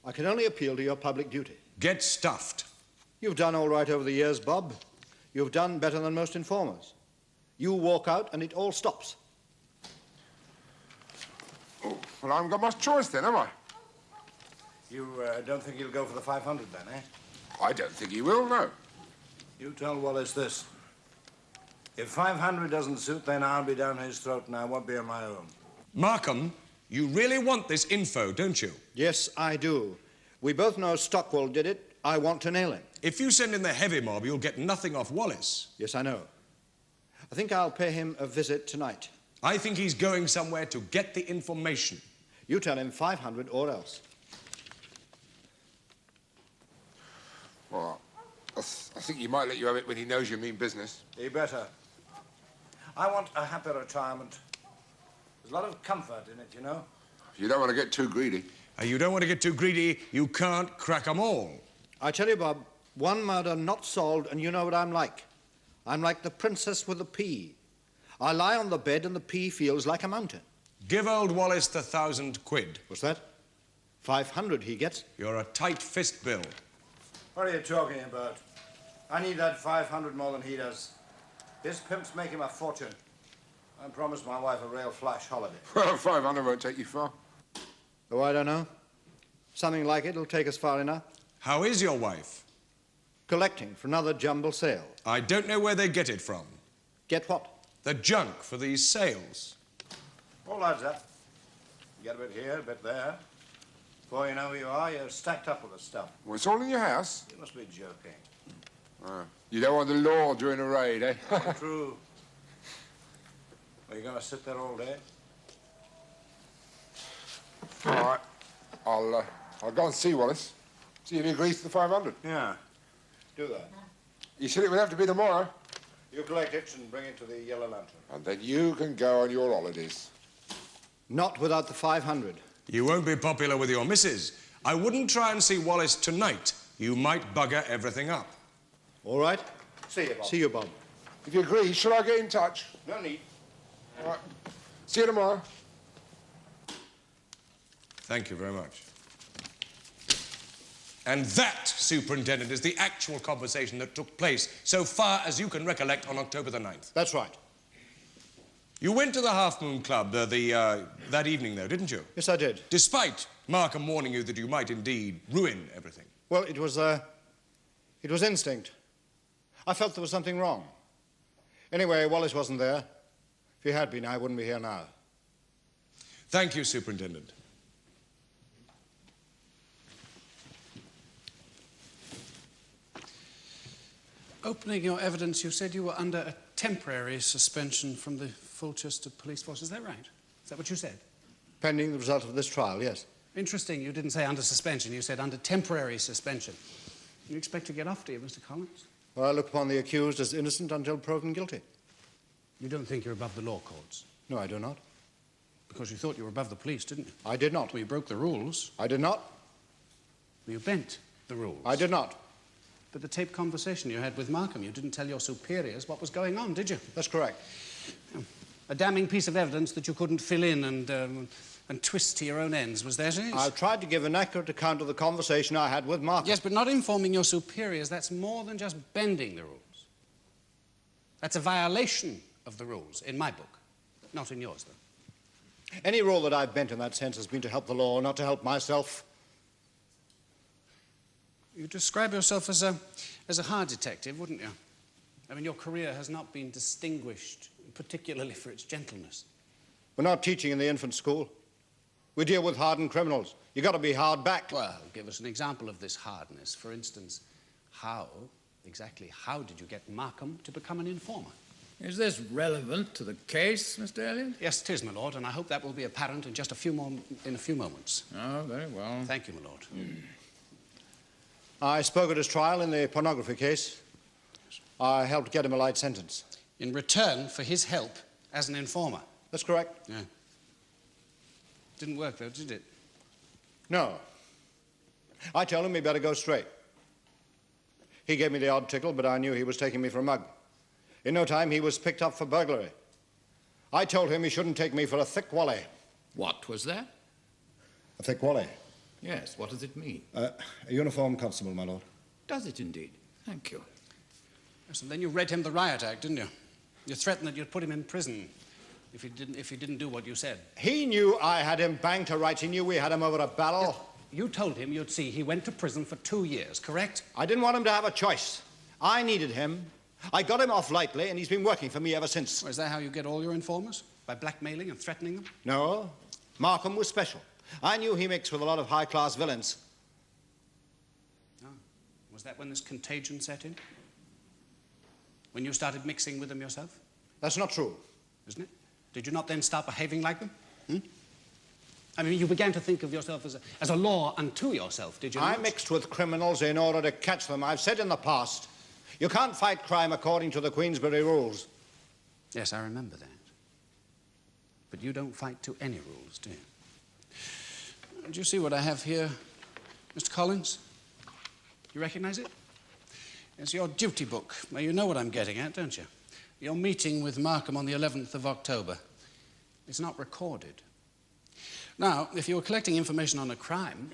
I can only appeal to your public duty. Get stuffed. You've done all right over the years, Bob. You've done better than most informers. You walk out and it all stops. Oh, well, I haven't got much choice then, have I? You don't think he'll go for the 500 then, eh? I don't think he will, no. You tell Wallace this. If 500 doesn't suit, then I'll be down his throat and I won't be on my own. Markham, you really want this info, don't you? Yes, I do. We both know Stockwell did it. I want to nail him. If you send in the heavy mob, you'll get nothing off Wallace. Yes, I know. I think I'll pay him a visit tonight. I think he's going somewhere to get the information. You tell him 500 or else. Well, I think he might let you have it when he knows you mean business. He better. I want a happy retirement. There's a lot of comfort in it, you know. You don't want to get too greedy. You don't want to get too greedy. You can't crack 'em all. I tell you, Bob, one murder not solved, and you know what I'm like. I'm like the princess with the pea. I lie on the bed and the pea feels like a mountain. Give old Wallace the 1,000 quid. What's that? 500 he gets. You're a tight fist, Bill. What are you talking about? I need that 500 more than he does. His pimps make him a fortune. I promised my wife a real flash holiday. Well, 500 won't take you far. Oh, I don't know. Something like it will take us far enough. How is your wife? Collecting for another jumble sale. I don't know where they get it from. Get what? The junk for these sales. All lads up. Get a bit here, a bit there. Before you know who you are, you're stacked up with the stuff. Well, it's all in your house. You must be joking. You don't want the law during a raid, eh? True. Are you going to sit there all day? All right. I'll go and see Wallace. See if he agrees to the 500. Yeah. Do that. You said it would have to be tomorrow. You collect it and bring it to the Yellow Lantern. And then you can go on your holidays. Not without the 500. You won't be popular with your missus. I wouldn't try and see Wallace tonight. You might bugger everything up. All right. See you, Bob. See you, Bob. If you agree, shall I get in touch? No need. All right. See you tomorrow. Thank you very much. And that, Superintendent, is the actual conversation that took place, so far as you can recollect, on October the 9th. That's right. You went to the Half Moon Club that evening, though, didn't you? Yes, I did. Despite Markham warning you that you might indeed ruin everything. Well, it was instinct. I felt there was something wrong. Anyway, Wallace wasn't there. If he had been, I wouldn't be here now. Thank you, Superintendent. Opening your evidence, you said you were under a temporary suspension from the Fulchester Police Force. Is that right? Is that what you said? Pending the result of this trial, yes. Interesting. You didn't say under suspension. You said under temporary suspension. You expect to get off, do you, Mr. Collins? Well, I look upon the accused as innocent until proven guilty. You don't think you're above the law courts? No, I do not. Because you thought you were above the police, didn't you? I did not. Well, you broke the rules. I did not. Well, you bent the rules. I did not. But the taped conversation you had with Markham, you didn't tell your superiors what was going on, did you? That's correct. A damning piece of evidence that you couldn't fill in and twist to your own ends, was that it? I've tried to give an accurate account of the conversation I had with Markham. Yes, but not informing your superiors, that's more than just bending the rules. That's a violation of the rules, in my book. Not in yours, though. Any rule that I've bent in that sense has been to help the law, not to help myself. You describe yourself as a hard detective, wouldn't you? I mean, your career has not been distinguished, particularly for its gentleness. We're not teaching in the infant school. We deal with hardened criminals. You've got to be hard-backed. Well, give us an example of this hardness. For instance, exactly how did you get Markham to become an informer? Is this relevant to the case, Mr. Elliot? Yes, it is, my lord, and I hope that will be apparent in just a few moments. Oh, very well. Thank you, my lord. I spoke at his trial in the pornography case. I helped get him a light sentence. In return for his help as an informer? That's correct. Yeah. Didn't work, though, did it? No. I told him he better go straight. He gave me the odd tickle, but I knew he was taking me for a mug. In no time, he was picked up for burglary. I told him he shouldn't take me for a thick wally. What was that? A thick wally? Yes, what does it mean? A uniformed constable, my lord. Does it indeed? Thank you. Yes, and then you read him the riot act, didn't you? You threatened that you'd put him in prison if he didn't do what you said. He knew I had him banged to rights. He knew we had him over a barrel. Yes, you told him you'd see he went to prison for 2 years, correct? I didn't want him to have a choice. I needed him. I got him off lightly, and he's been working for me ever since. Well, is that how you get all your informers? By blackmailing and threatening them? No. Markham was special. I knew he mixed with a lot of high-class villains. Oh. Was that when this contagion set in? When you started mixing with them yourself? That's not true. Isn't it? Did you not then start behaving like them? I mean, you began to think of yourself as a law unto yourself, did you not? I mixed with criminals in order to catch them. I've said in the past, you can't fight crime according to the Queensberry rules. Yes, I remember that. But you don't fight to any rules, do you? Do you see what I have here, Mr. Collins? You recognize it? It's your duty book. Well, you know what I'm getting at, don't you? Your meeting with Markham on the 11th of October. It's not recorded. Now, if you were collecting information on a crime,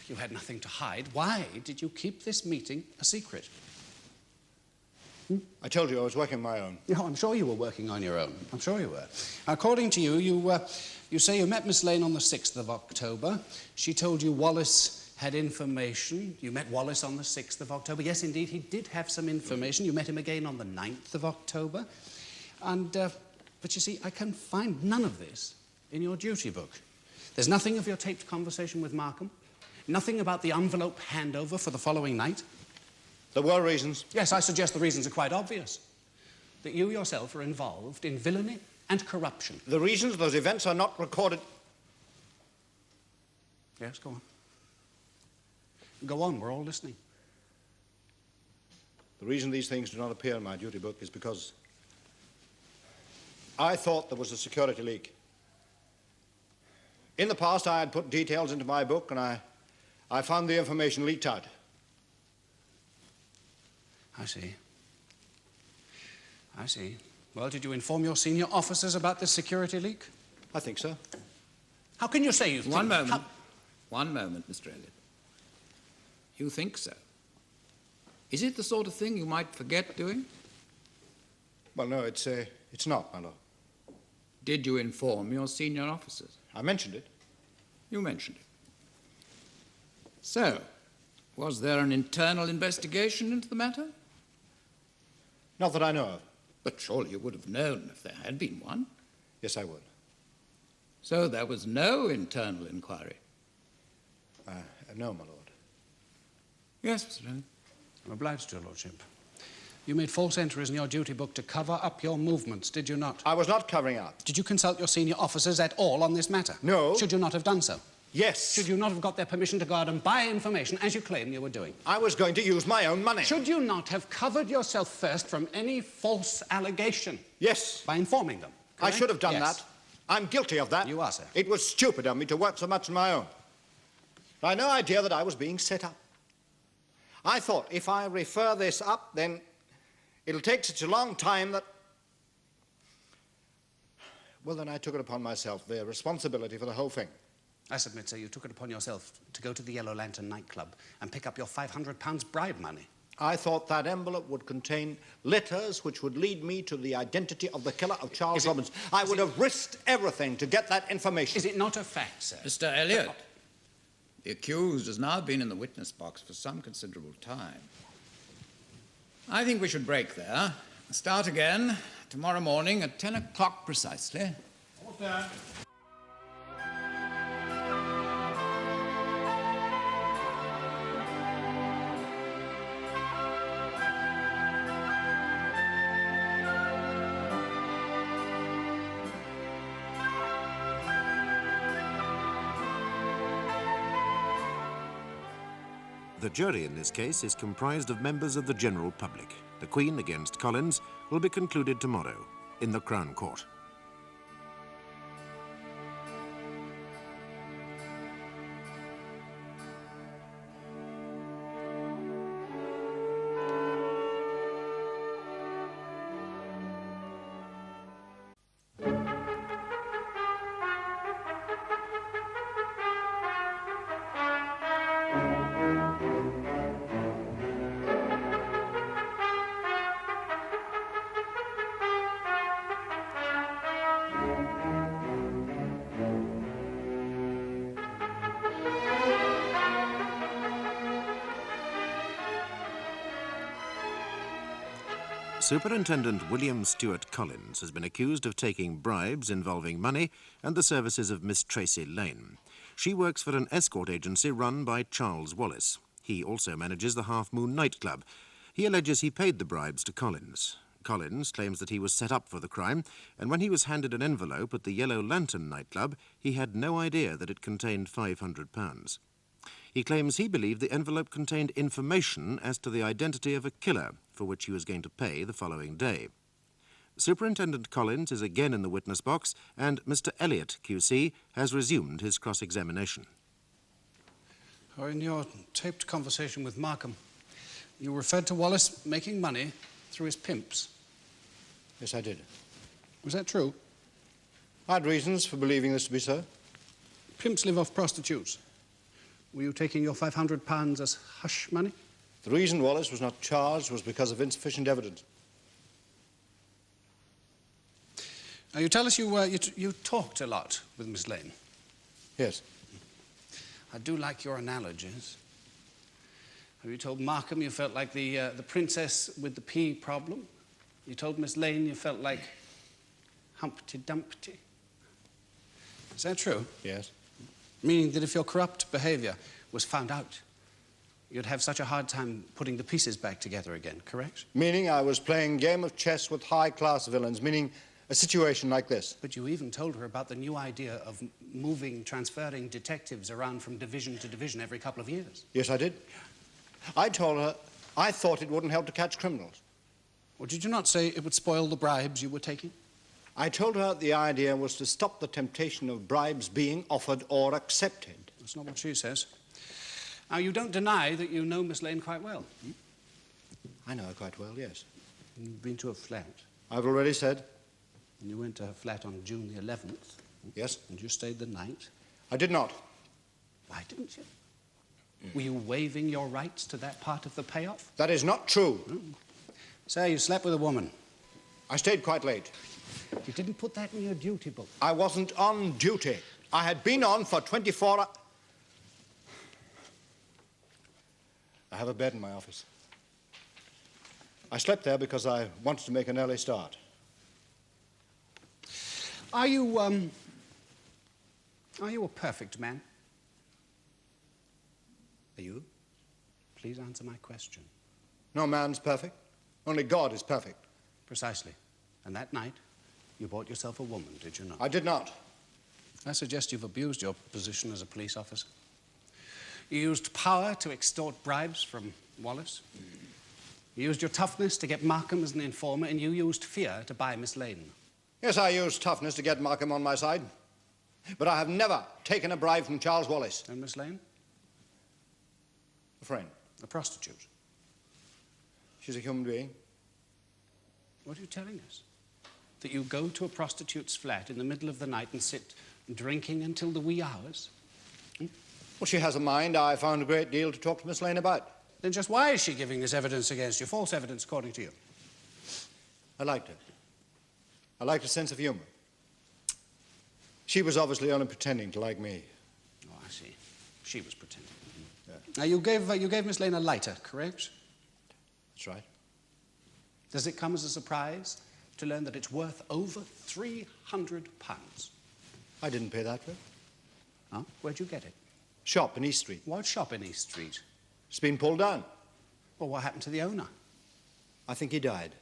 you had nothing to hide. Why did you keep this meeting a secret? I told you I was working on my own. No, I'm sure you were working on your own. I'm sure you were. According to you, you say you met Miss Lane on the 6th of October. She told you Wallace had information. You met Wallace on the 6th of October. Yes, indeed, he did have some information. You met him again on the 9th of October. And, but you see, I can find none of this in your duty book. There's nothing of your taped conversation with Markham. Nothing about the envelope handover for the following night. There were reasons. Yes, I suggest the reasons are quite obvious. That you yourself are involved in villainy and corruption. The reasons, those events are not recorded. Yes, go on. Go on, we're all listening. The reason these things do not appear in my duty book is because I thought there was a security leak. In the past, I had put details into my book, and I found the information leaked out. I see. I see. Well, did you inform your senior officers about this security leak? I think so. How can you say you think... One moment. One moment, Mr. Elliot. You think so? Is it the sort of thing you might forget doing? Well, no, it's not, my lord. Did you inform your senior officers? I mentioned it. You mentioned it. So, was there an internal investigation into the matter? Not that I know of. But surely you would have known if there had been one. Yes, I would. So there was no internal inquiry? No, my lord. Yes, Mr. Elliot. I'm obliged to, Your Lordship. You made false entries in your duty book to cover up your movements, did you not? I was not covering up. Did you consult your senior officers at all on this matter? No. Should you not have done so? Yes. Should you not have got their permission to go out and buy information, as you claim you were doing? I was going to use my own money. Should you not have covered yourself first from any false allegation? Yes. By informing them, correct? I should have done Yes. that. I'm guilty of that. You are, sir. It was stupid of me to work so much on my own. I had no idea that I was being set up. I thought if I refer this up, then it'll take such a long time that... Well, then I took it upon myself, the responsibility for the whole thing. I submit, sir, you took it upon yourself to go to the Yellow Lantern nightclub and pick up your £500 bribe money. I thought that envelope would contain letters which would lead me to the identity of the killer of Charles Robbins. I would have risked everything to get that information. Is it not a fact, sir? Mr. Elliot, the accused has now been in the witness box for some considerable time. I think we should break there. Start again tomorrow morning at 10 o'clock precisely. Order. The jury in this case is comprised of members of the general public. The Queen against Collins will be concluded tomorrow in the Crown Court. Superintendent William Stewart Collins has been accused of taking bribes involving money and the services of Miss Tracy Lane. She works for an escort agency run by Charles Wallace. He also manages the Half Moon nightclub. He alleges he paid the bribes to Collins. Collins claims that he was set up for the crime, and when he was handed an envelope at the Yellow Lantern nightclub, he had no idea that it contained £500. He claims he believed the envelope contained information as to the identity of a killer, for which he was going to pay the following day. Superintendent Collins is again in the witness box, and Mr. Elliot, QC, has resumed his cross-examination. In your taped conversation with Markham, you referred to Wallace making money through his pimps. Yes, I did. Was that true? I had reasons for believing this to be so. Pimps live off prostitutes. Were you taking your £500 as hush money? The reason Wallace was not charged was because of insufficient evidence. Now, you tell us you talked a lot with Miss Lane. Yes. I do like your analogies. Have you told Markham you felt like the princess with the pea problem? You told Miss Lane you felt like Humpty Dumpty. Is that true? Yes. Meaning that if your corrupt behavior was found out, you'd have such a hard time putting the pieces back together again, correct? Meaning I was playing game of chess with high-class villains, meaning a situation like this. But you even told her about the new idea of transferring detectives around from division to division every couple of years. Yes, I did. I told her I thought it wouldn't help to catch criminals. Well, did you not say it would spoil the bribes you were taking? I told her the idea was to stop the temptation of bribes being offered or accepted. That's not what she says. Now, you don't deny that you know Miss Lane quite well. I know her quite well, yes. You've been to her flat. I've already said. And you went to her flat on June the 11th. Yes. And you stayed the night. I did not. Why didn't you? Were you waiving your rights to that part of the payoff? That is not true. Say, you slept with a woman. I stayed quite late. You didn't put that in your duty book. I wasn't on duty. I had been on for 24 hours. I have a bed in my office. I slept there because I wanted to make an early start. Are you a perfect man? Are you? Please answer my question. No man's perfect. Only God is perfect. Precisely. And that night, you bought yourself a woman, did you not? I did not. I suggest you've abused your position as a police officer. You used power to extort bribes from Wallace. You used your toughness to get Markham as an informer, and you used fear to buy Miss Lane. Yes, I used toughness to get Markham on my side. But I have never taken a bribe from Charles Wallace. And Miss Lane? A friend. A prostitute. She's a human being. What are you telling us? That you go to a prostitute's flat in the middle of the night and sit drinking until the wee hours? Well, she has a mind. I found a great deal to talk to Miss Lane about. Then just why is she giving this evidence against you? False evidence, according to you. I liked her. I liked her sense of humor. She was obviously only pretending to like me. Oh, I see. She was pretending. Yeah. Now, you gave Miss Lane a lighter, correct? That's right. Does it come as a surprise to learn that it's worth over £300? I didn't pay that for it. Huh? Where'd you get it? Shop in East Street. What shop in East Street? It's been pulled down. Well, what happened to the owner? I think he died.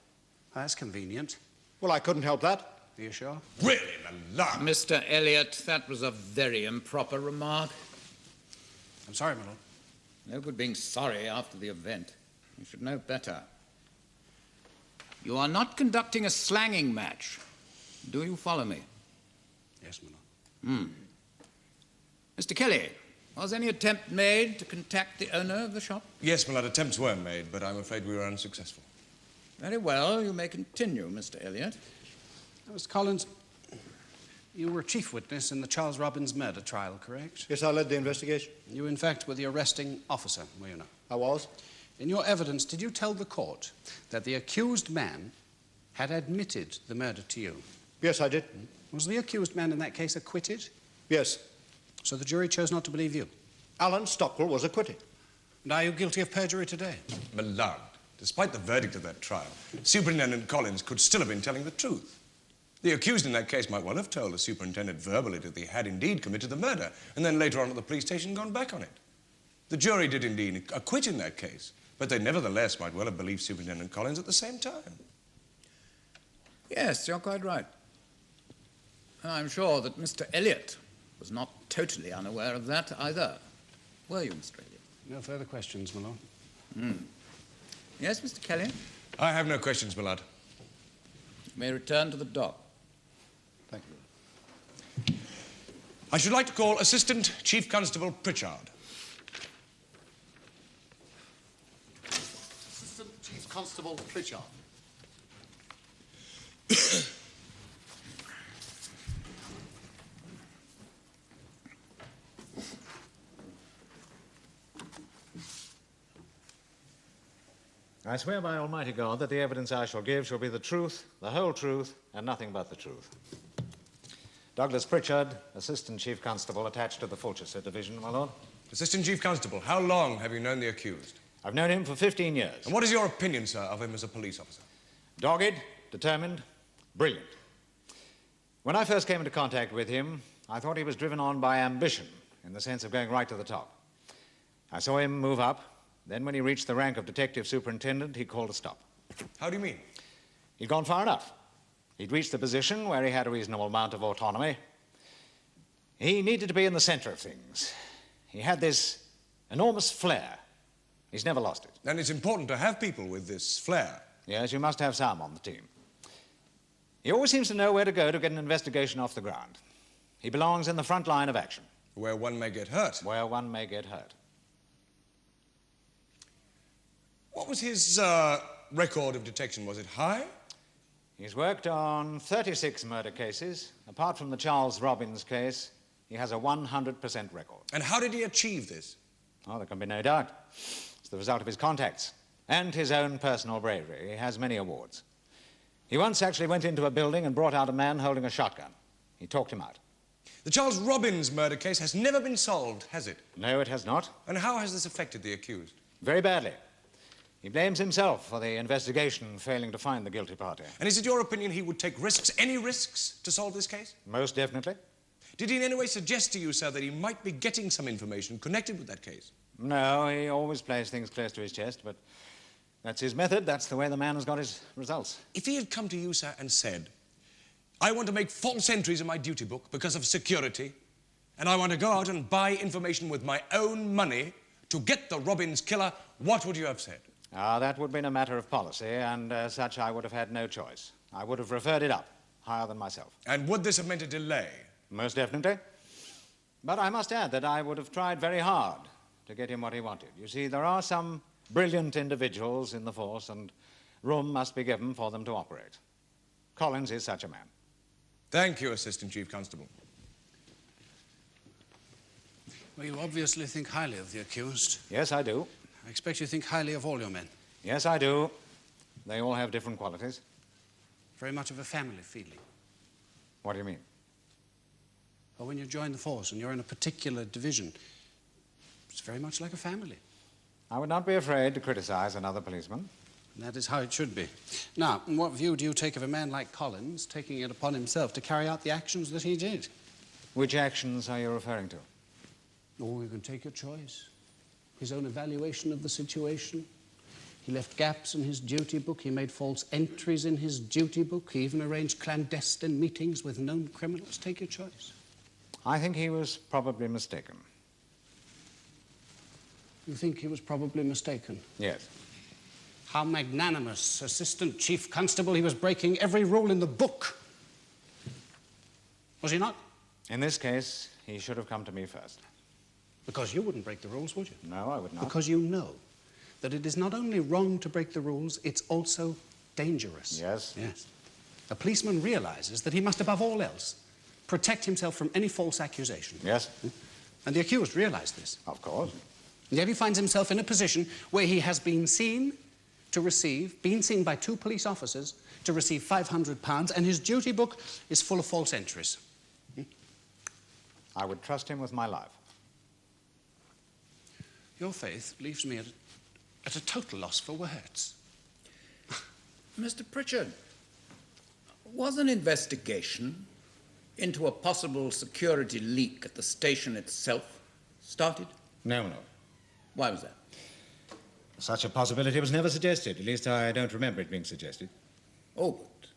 That's convenient. Well, I couldn't help that. Are you sure? Really, my lord. Mr. Elliot, that was a very improper remark. I'm sorry, my lord. No good being sorry after the event. You should know better. You are not conducting a slanging match. Do you follow me? Yes, my lord. Mr. Kelly, was any attempt made to contact the owner of the shop? Yes, my lord, attempts were made, but I'm afraid we were unsuccessful. Very well, you may continue, Mr. Elliot. Mr. Collins, you were chief witness in the Charles Robbins murder trial, correct? Yes, I led the investigation. You, in fact, were the arresting officer, were you not? I was. In your evidence, did you tell the court that the accused man had admitted the murder to you? Yes, I did. Was the accused man in that case acquitted? Yes. So the jury chose not to believe you? Alan Stockwell was acquitted. And are you guilty of perjury today? My lord, despite the verdict of that trial, Superintendent Collins could still have been telling the truth. The accused in that case might well have told the superintendent verbally that he had indeed committed the murder, and then later on at the police station gone back on it. The jury did indeed acquit in that case, but they nevertheless might well have believed Superintendent Collins at the same time. Yes, you're quite right. And I'm sure that Mr. Elliot was not totally unaware of that either. Were you, Mr. Elliot? No further questions, my lord. Yes, Mr. Kelly? I have no questions, my lord. You may return to the dock. Thank you. I should like to call Assistant Chief Constable Pritchard. Assistant Chief Constable Pritchard. I swear by Almighty God that the evidence I shall give shall be the truth, the whole truth, and nothing but the truth. Douglas Pritchard, Assistant Chief Constable attached to the Fulchester Division, my lord. Assistant Chief Constable, how long have you known the accused? I've known him for 15 years. And what is your opinion, sir, of him as a police officer? Dogged, determined, brilliant. When I first came into contact with him, I thought he was driven on by ambition, in the sense of going right to the top. I saw him move up. Then when he reached the rank of detective superintendent, he called a stop. How do you mean? He'd gone far enough. He'd reached the position where he had a reasonable amount of autonomy. He needed to be in the center of things. He had this enormous flair. He's never lost it. And it's important to have people with this flair. Yes, you must have some on the team. He always seems to know where to go to get an investigation off the ground. He belongs in the front line of action. Where one may get hurt. Where one may get hurt. What was his record of detection? Was it high? He's worked on 36 murder cases. Apart from the Charles Robbins case, he has a 100% record. And how did he achieve this? Oh, there can be no doubt. It's the result of his contacts and his own personal bravery. He has many awards. He once actually went into a building and brought out a man holding a shotgun. He talked him out. The Charles Robbins murder case has never been solved, has it? No, it has not. And how has this affected the accused? Very badly. He blames himself for the investigation failing to find the guilty party. And is it your opinion he would take risks, any risks, to solve this case? Most definitely. Did he in any way suggest to you, sir, that he might be getting some information connected with that case? No, he always plays things close to his chest, but that's his method. That's the way the man has got his results. If he had come to you, sir, and said, I want to make false entries in my duty book because of security, and I want to go out and buy information with my own money to get the Robbins killer, what would you have said? That would have been a matter of policy, and as such, I would have had no choice. I would have referred it up, higher than myself. And would this have meant a delay? Most definitely. But I must add that I would have tried very hard to get him what he wanted. You see, there are some brilliant individuals in the force, and room must be given for them to operate. Collins is such a man. Thank you, Assistant Chief Constable. Well, you obviously think highly of the accused. Yes, I do. I expect you think highly of all your men. Yes, I do. They all have different qualities. Very much of a family feeling. What do you mean? Well, when you join the force and you're in a particular division, it's very much like a family. I would not be afraid to criticize another policeman. And that is how it should be. Now, what view do you take of a man like Collins taking it upon himself to carry out the actions that he did? Which actions are you referring to? Oh, you can take your choice. His own evaluation of the situation. He left gaps in his duty book. He made false entries in his duty book. He even arranged clandestine meetings with known criminals. Take your choice. I think he was probably mistaken. You think he was probably mistaken? Yes. How magnanimous, Assistant Chief Constable. He was breaking every rule in the book. Was he not? In this case, he should have come to me first. Because you wouldn't break the rules, would you? No, I would not. Because you know that it is not only wrong to break the rules, it's also dangerous. Yes? Yes. A policeman realizes that he must, above all else, protect himself from any false accusation. Yes. And the accused realized this. Of course. And yet he finds himself in a position where he has been seen by 2 police officers to receive £500, and his duty book is full of false entries. I would trust him with my life. Your faith leaves me at a total loss for words. Mr. Pritchard, was an investigation into a possible security leak at the station itself started? No. Why was that? Such a possibility was never suggested. At least I don't remember it being suggested. Oh, but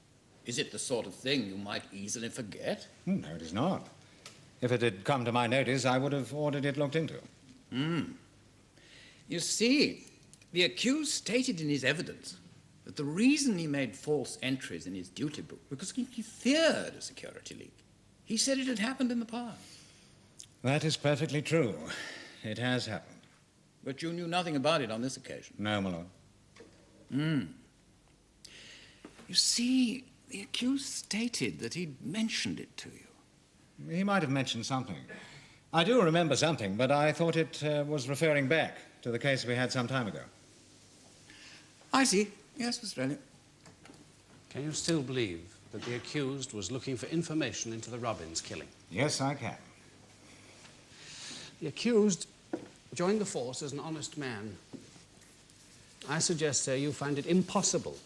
is it the sort of thing you might easily forget? No, it is not. If it had come to my notice, I would have ordered it looked into. You see, the accused stated in his evidence that the reason he made false entries in his duty book was because he feared a security leak. He said it had happened in the past. That is perfectly true. It has happened. But you knew nothing about it on this occasion. No, my lord. You see, the accused stated that he'd mentioned it to you. He might have mentioned something. I do remember something, but I thought it was referring back to the case we had some time ago. I see. Yes, Mr. Elliot. Can you still believe that the accused was looking for information into the Robbins killing? Yes, I can. The accused joined the force as an honest man. I suggest, sir, you find it impossible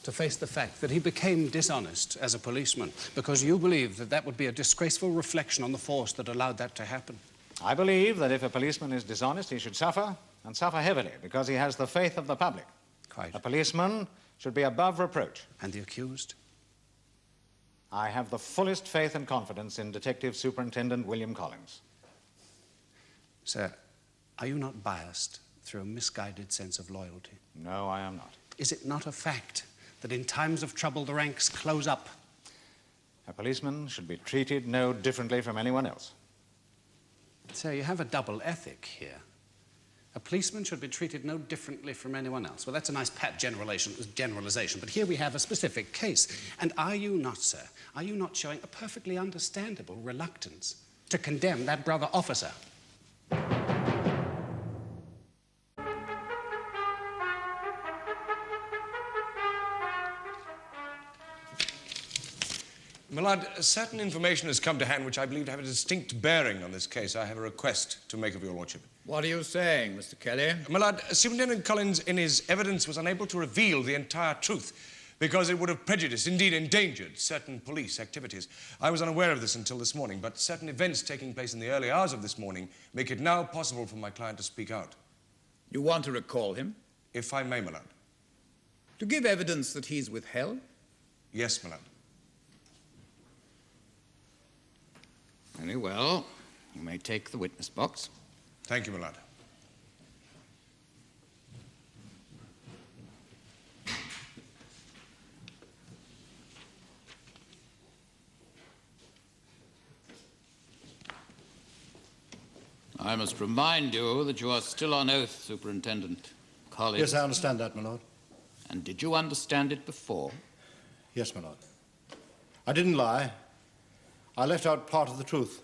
to face the fact that he became dishonest as a policeman because you believe that that would be a disgraceful reflection on the force that allowed that to happen. I believe that if a policeman is dishonest, he should suffer, and suffer heavily, because he has the faith of the public. Quite. A policeman should be above reproach. And the accused? I have the fullest faith and confidence in Detective Superintendent William Collins. Sir, are you not biased through a misguided sense of loyalty? No, I am not. Is it not a fact that in times of trouble the ranks close up? A policeman should be treated no differently from anyone else. Sir, you have a double ethic here. A policeman should be treated no differently from anyone else. Well, that's a nice pat generalization, but here we have a specific case. And are you not, sir, are you not showing a perfectly understandable reluctance to condemn that brother officer? My lord, certain information has come to hand which I believe to have a distinct bearing on this case. I have a request to make of your lordship. What are you saying, Mr. Kelly? My lord, Superintendent Collins, in his evidence, was unable to reveal the entire truth because it would have prejudiced, indeed endangered, certain police activities. I was unaware of this until this morning, but certain events taking place in the early hours of this morning make it now possible for my client to speak out. You want to recall him? If I may, my lord. To give evidence that he's withheld? Yes, my lord. Very well. You may take the witness box. Thank you, my lord. I must remind you that you are still on oath, Superintendent Collins. Yes, I understand that, my lord. And did you understand it before? Yes, my lord. I didn't lie. I left out part of the truth.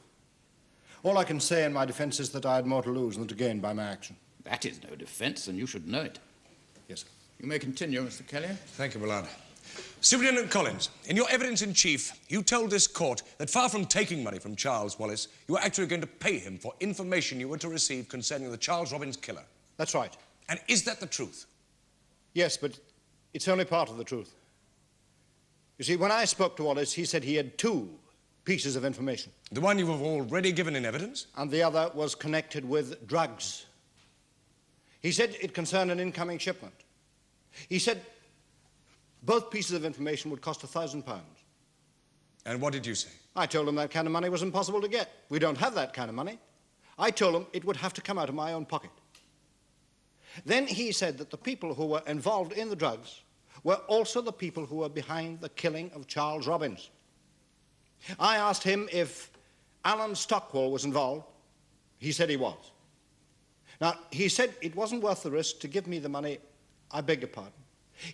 All I can say in my defense is that I had more to lose than to gain by my action. That is no defense, and you should know it. Yes, sir. You may continue, Mr. Kelly. Thank you, my lord. Superintendent Collins, in your evidence in chief, you told this court that far from taking money from Charles Wallace, you were actually going to pay him for information you were to receive concerning the Charles Robbins killer. That's right. And is that the truth? Yes, but it's only part of the truth. You see, when I spoke to Wallace, he said he had 2 pieces of information. The one you have already given in evidence? And the other was connected with drugs. He said it concerned an incoming shipment. He said both pieces of information would cost £1,000. And what did you say? I told him that kind of money was impossible to get. We don't have that kind of money. I told him it would have to come out of my own pocket. Then he said that the people who were involved in the drugs were also the people who were behind the killing of Charles Robbins. I asked him if Alan Stockwell was involved. He said he was. Now, he said it wasn't worth the risk to give me the money. I beg your pardon.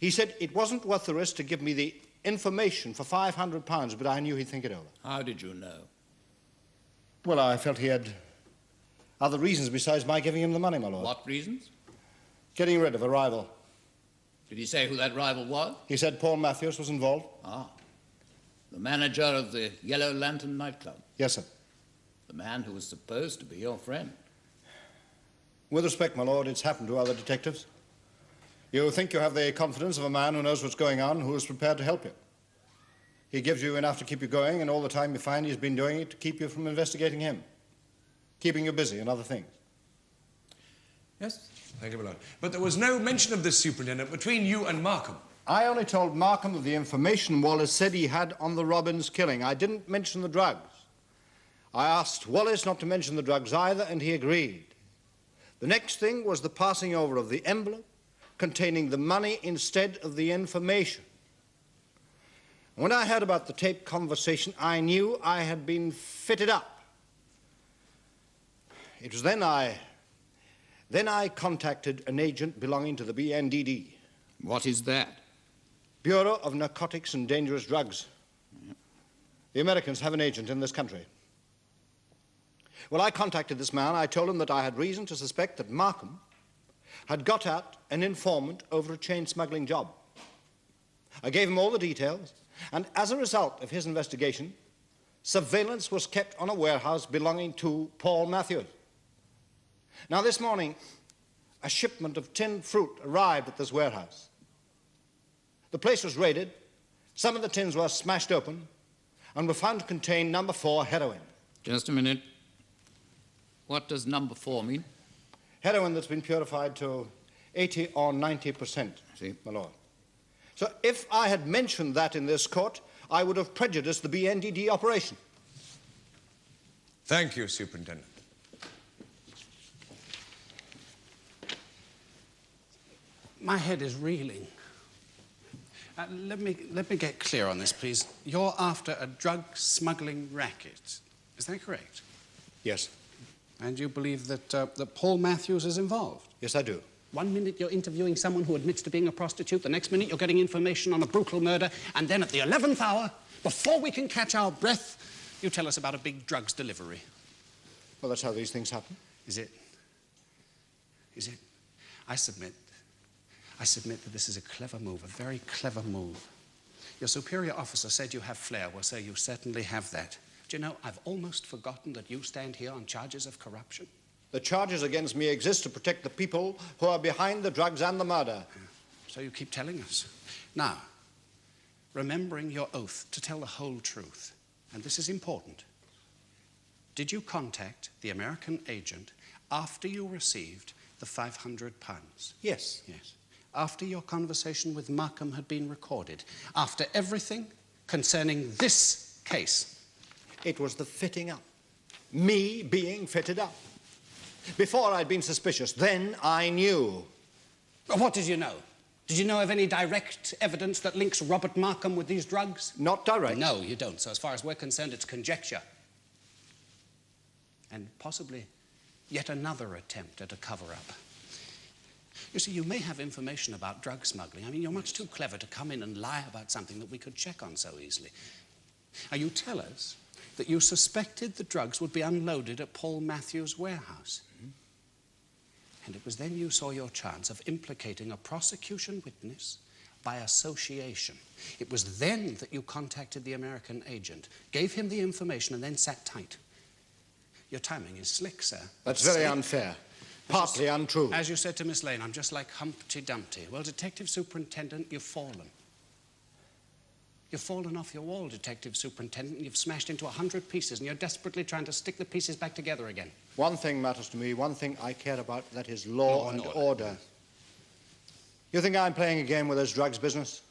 He said it wasn't worth the risk to give me the information for £500, but I knew he'd think it over. How did you know? Well, I felt he had other reasons besides my giving him the money, my lord. What reasons? Getting rid of a rival. Did he say who that rival was? He said Paul Matthews was involved. Ah. The manager of the Yellow Lantern nightclub. Yes, sir. The man who was supposed to be your friend. With respect, my lord, it's happened to other detectives. You think you have the confidence of a man who knows what's going on, who is prepared to help you. He gives you enough to keep you going, and all the time you find he's been doing it to keep you from investigating him, keeping you busy and other things. Yes? Thank you, my lord. But there was no mention of this, Superintendent, between you and Markham. I only told Markham of the information Wallace said he had on the Robbins killing. I didn't mention the drugs. I asked Wallace not to mention the drugs either, and he agreed. The next thing was the passing over of the envelope containing the money instead of the information. When I heard about the taped conversation, I knew I had been fitted up. It was then I contacted an agent belonging to the BNDD. What is that? Bureau of Narcotics and Dangerous Drugs. The Americans have an agent in this country. Well, I contacted this man. I told him that I had reason to suspect that Markham had got at an informant over a chain smuggling job. I gave him all the details, and as a result of his investigation, surveillance was kept on a warehouse belonging to Paul Matthews. Now, this morning, a shipment of tinned fruit arrived at this warehouse. The place was raided, some of the tins were smashed open, and were found to contain number 4 heroin. Just a minute. What does number 4 mean? Heroin that's been purified to 80 or 90%, See? my lord. So if I had mentioned that in this court, I would have prejudiced the BNDD operation. Thank you, Superintendent. My head is reeling. Let me get clear on this, please. You're after a drug smuggling racket. Is that correct? Yes. And you believe that Paul Matthews is involved? Yes, I do. 1 minute you're interviewing someone who admits to being a prostitute, the next minute you're getting information on a brutal murder, and then at the 11th hour, before we can catch our breath, you tell us about a big drugs delivery. Well, that's how these things happen. Is it? Is it? I submit that this is a clever move, a very clever move. Your superior officer said you have flair. Well, sir, you certainly have that. Do you know, I've almost forgotten that you stand here on charges of corruption. The charges against me exist to protect the people who are behind the drugs and the murder. So you keep telling us. Now, remembering your oath to tell the whole truth, and this is important, did you contact the American agent after you received the £500? Yes. Yes. After your conversation with Markham had been recorded, after everything concerning this case. It was the fitting up. Me being fitted up. Before I'd been suspicious, then I knew. What did you know? Did you know of any direct evidence that links Robert Markham with these drugs? Not direct. No, you don't. So as far as we're concerned, it's conjecture. And possibly yet another attempt at a cover-up. You see, you may have information about drug smuggling. I mean, you're much too clever to come in and lie about something that we could check on so easily. Now, you tell us that you suspected the drugs would be unloaded at Paul Matthews' warehouse. And it was then you saw your chance of implicating a prosecution witness by association. It was then that you contacted the American agent, gave him the information, and then sat tight. Your timing is slick, sir. That's very unfair. Partly untrue. As you said to Miss Lane, I'm just like Humpty Dumpty. Well, Detective Superintendent, you've fallen. You've fallen off your wall, Detective Superintendent, and you've smashed into 100 pieces, and you're desperately trying to stick the pieces back together again. One thing matters to me, one thing I care about, that is law and order. You think I'm playing a game with this drugs business?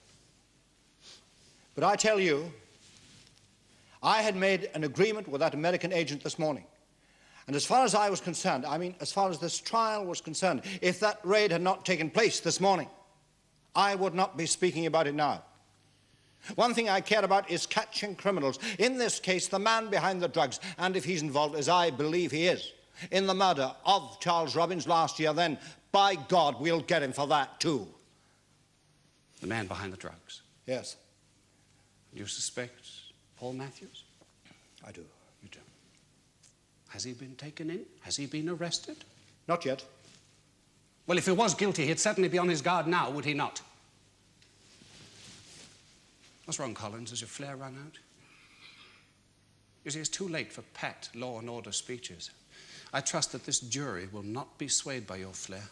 But I tell you, I had made an agreement with that American agent this morning. And as far as I was concerned, I mean, as far as this trial was concerned, if that raid had not taken place this morning, I would not be speaking about it now. One thing I care about is catching criminals. In this case, the man behind the drugs, and if he's involved, as I believe he is, in the murder of Charles Robbins last year, then, by God, we'll get him for that, too. The man behind the drugs? Yes. You suspect Paul Matthews? I do. You do. Has he been taken in? Has he been arrested? Not yet. Well, if he was guilty, he'd certainly be on his guard now, would he not? What's wrong, Collins? Has your flair run out? You see, it's too late for pat law and order speeches. I trust that this jury will not be swayed by your flair.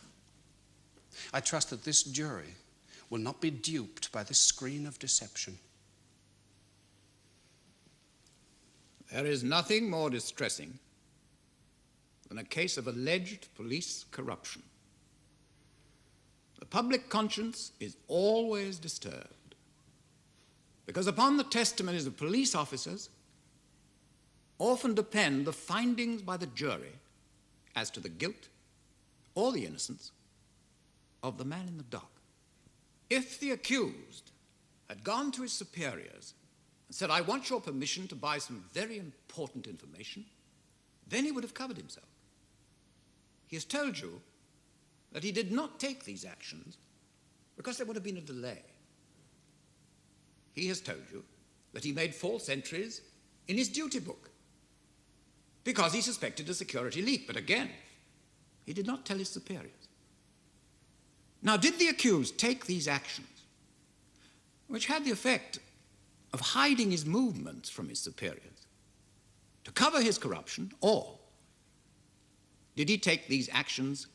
I trust that this jury will not be duped by this screen of deception. There is nothing more distressing than a case of alleged police corruption. The public conscience is always disturbed because upon the testimonies of police officers often depend the findings by the jury as to the guilt or the innocence of the man in the dock. If the accused had gone to his superiors and said, "I want your permission to buy some very important information," then he would have covered himself. He has told you that he did not take these actions because there would have been a delay. He has told you that he made false entries in his duty book because he suspected a security leak. But again, he did not tell his superiors. Now, did the accused take these actions, which had the effect of hiding his movements from his superiors, to cover his corruption, or Did he take these actions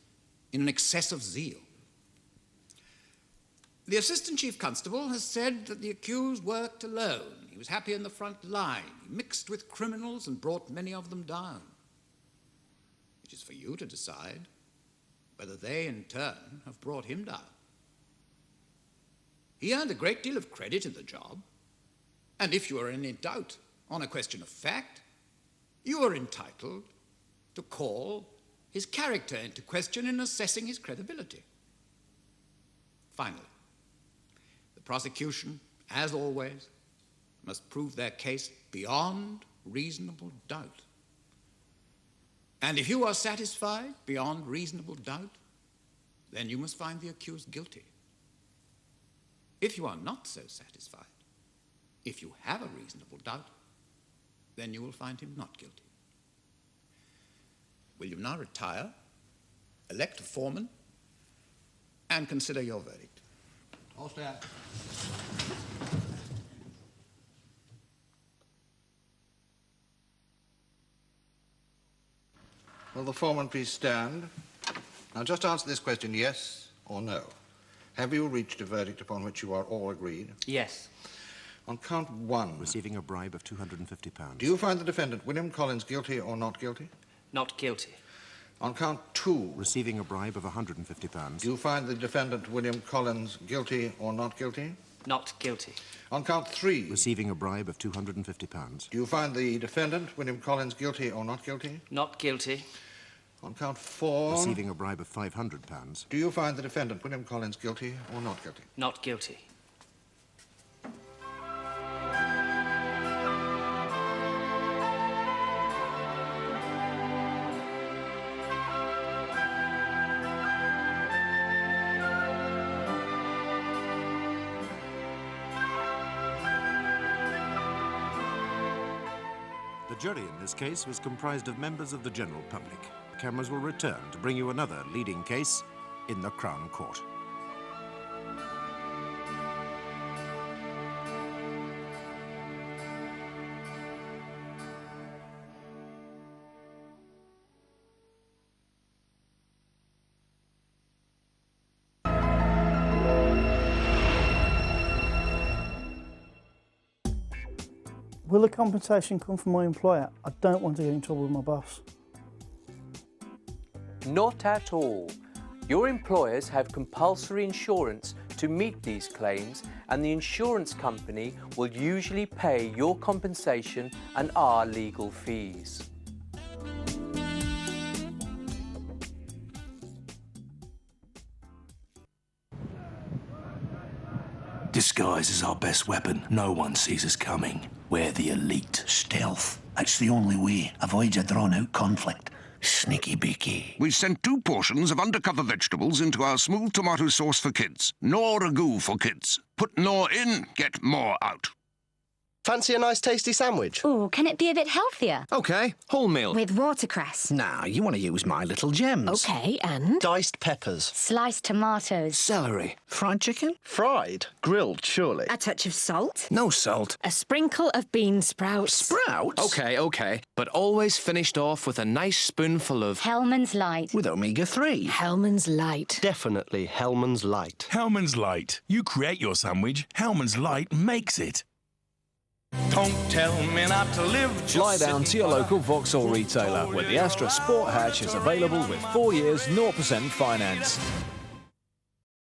in an excess of zeal? The Assistant Chief Constable has said that the accused worked alone. He was happy in the front line. He mixed with criminals and brought many of them down. It is for you to decide whether they, in turn, have brought him down. He earned a great deal of credit in the job, and if you are in any doubt on a question of fact, you are entitled to call his character into question in assessing his credibility. Finally, the prosecution, as always, must prove their case beyond reasonable doubt. And if you are satisfied beyond reasonable doubt, then you must find the accused guilty. If you are not so satisfied, if you have a reasonable doubt, then you will find him not guilty. Will you now retire, elect a foreman, and consider your verdict? All stand. Will the foreman please stand? Now just answer this question, yes or no. Have you reached a verdict upon which you are all agreed? Yes. On count one... Receiving a bribe of £250. Do you find the defendant, William Collins, guilty or not guilty? Not guilty. On count two... Receiving a bribe of £150. Do you find the defendant, William Collins, guilty or not guilty? Not guilty. On count three... Receiving a bribe of £250. Do you find the defendant, William Collins, guilty or not guilty? Not guilty. On count four... Receiving a bribe of £500. Do you find the defendant, William Collins, guilty or not guilty? Not guilty. The jury in this case was comprised of members of the general public. Cameras will return to bring you another leading case in the Crown Court. Will the compensation come from my employer? I don't want to get in trouble with my boss. Not at all. Your employers have compulsory insurance to meet these claims, and the insurance company will usually pay your compensation and our legal fees. Disguise is our best weapon. No one sees us coming. We're the elite. Stealth. That's the only way. Avoids a drawn-out conflict. Sneaky beaky. We sent 2 portions of undercover vegetables into our smooth tomato sauce for kids. No ragu for kids. Put no in, get more out. Fancy a nice tasty sandwich? Ooh, can it be a bit healthier? OK, wholemeal. With watercress? Nah, you want to use my little gems. OK, and? Diced peppers. Sliced tomatoes. Celery. Fried chicken? Fried. Grilled, surely. A touch of salt? No salt. A sprinkle of bean sprouts. Sprouts? OK. But always finished off with a nice spoonful of... Hellman's Light. With omega-3. Hellman's Light. Definitely Hellman's Light. Hellman's Light. You create your sandwich, Hellman's Light makes it. Don't tell me not to live. Fly down to your local Vauxhall retailer, where the Astra Sport Hatch is available with 4 years 0% finance.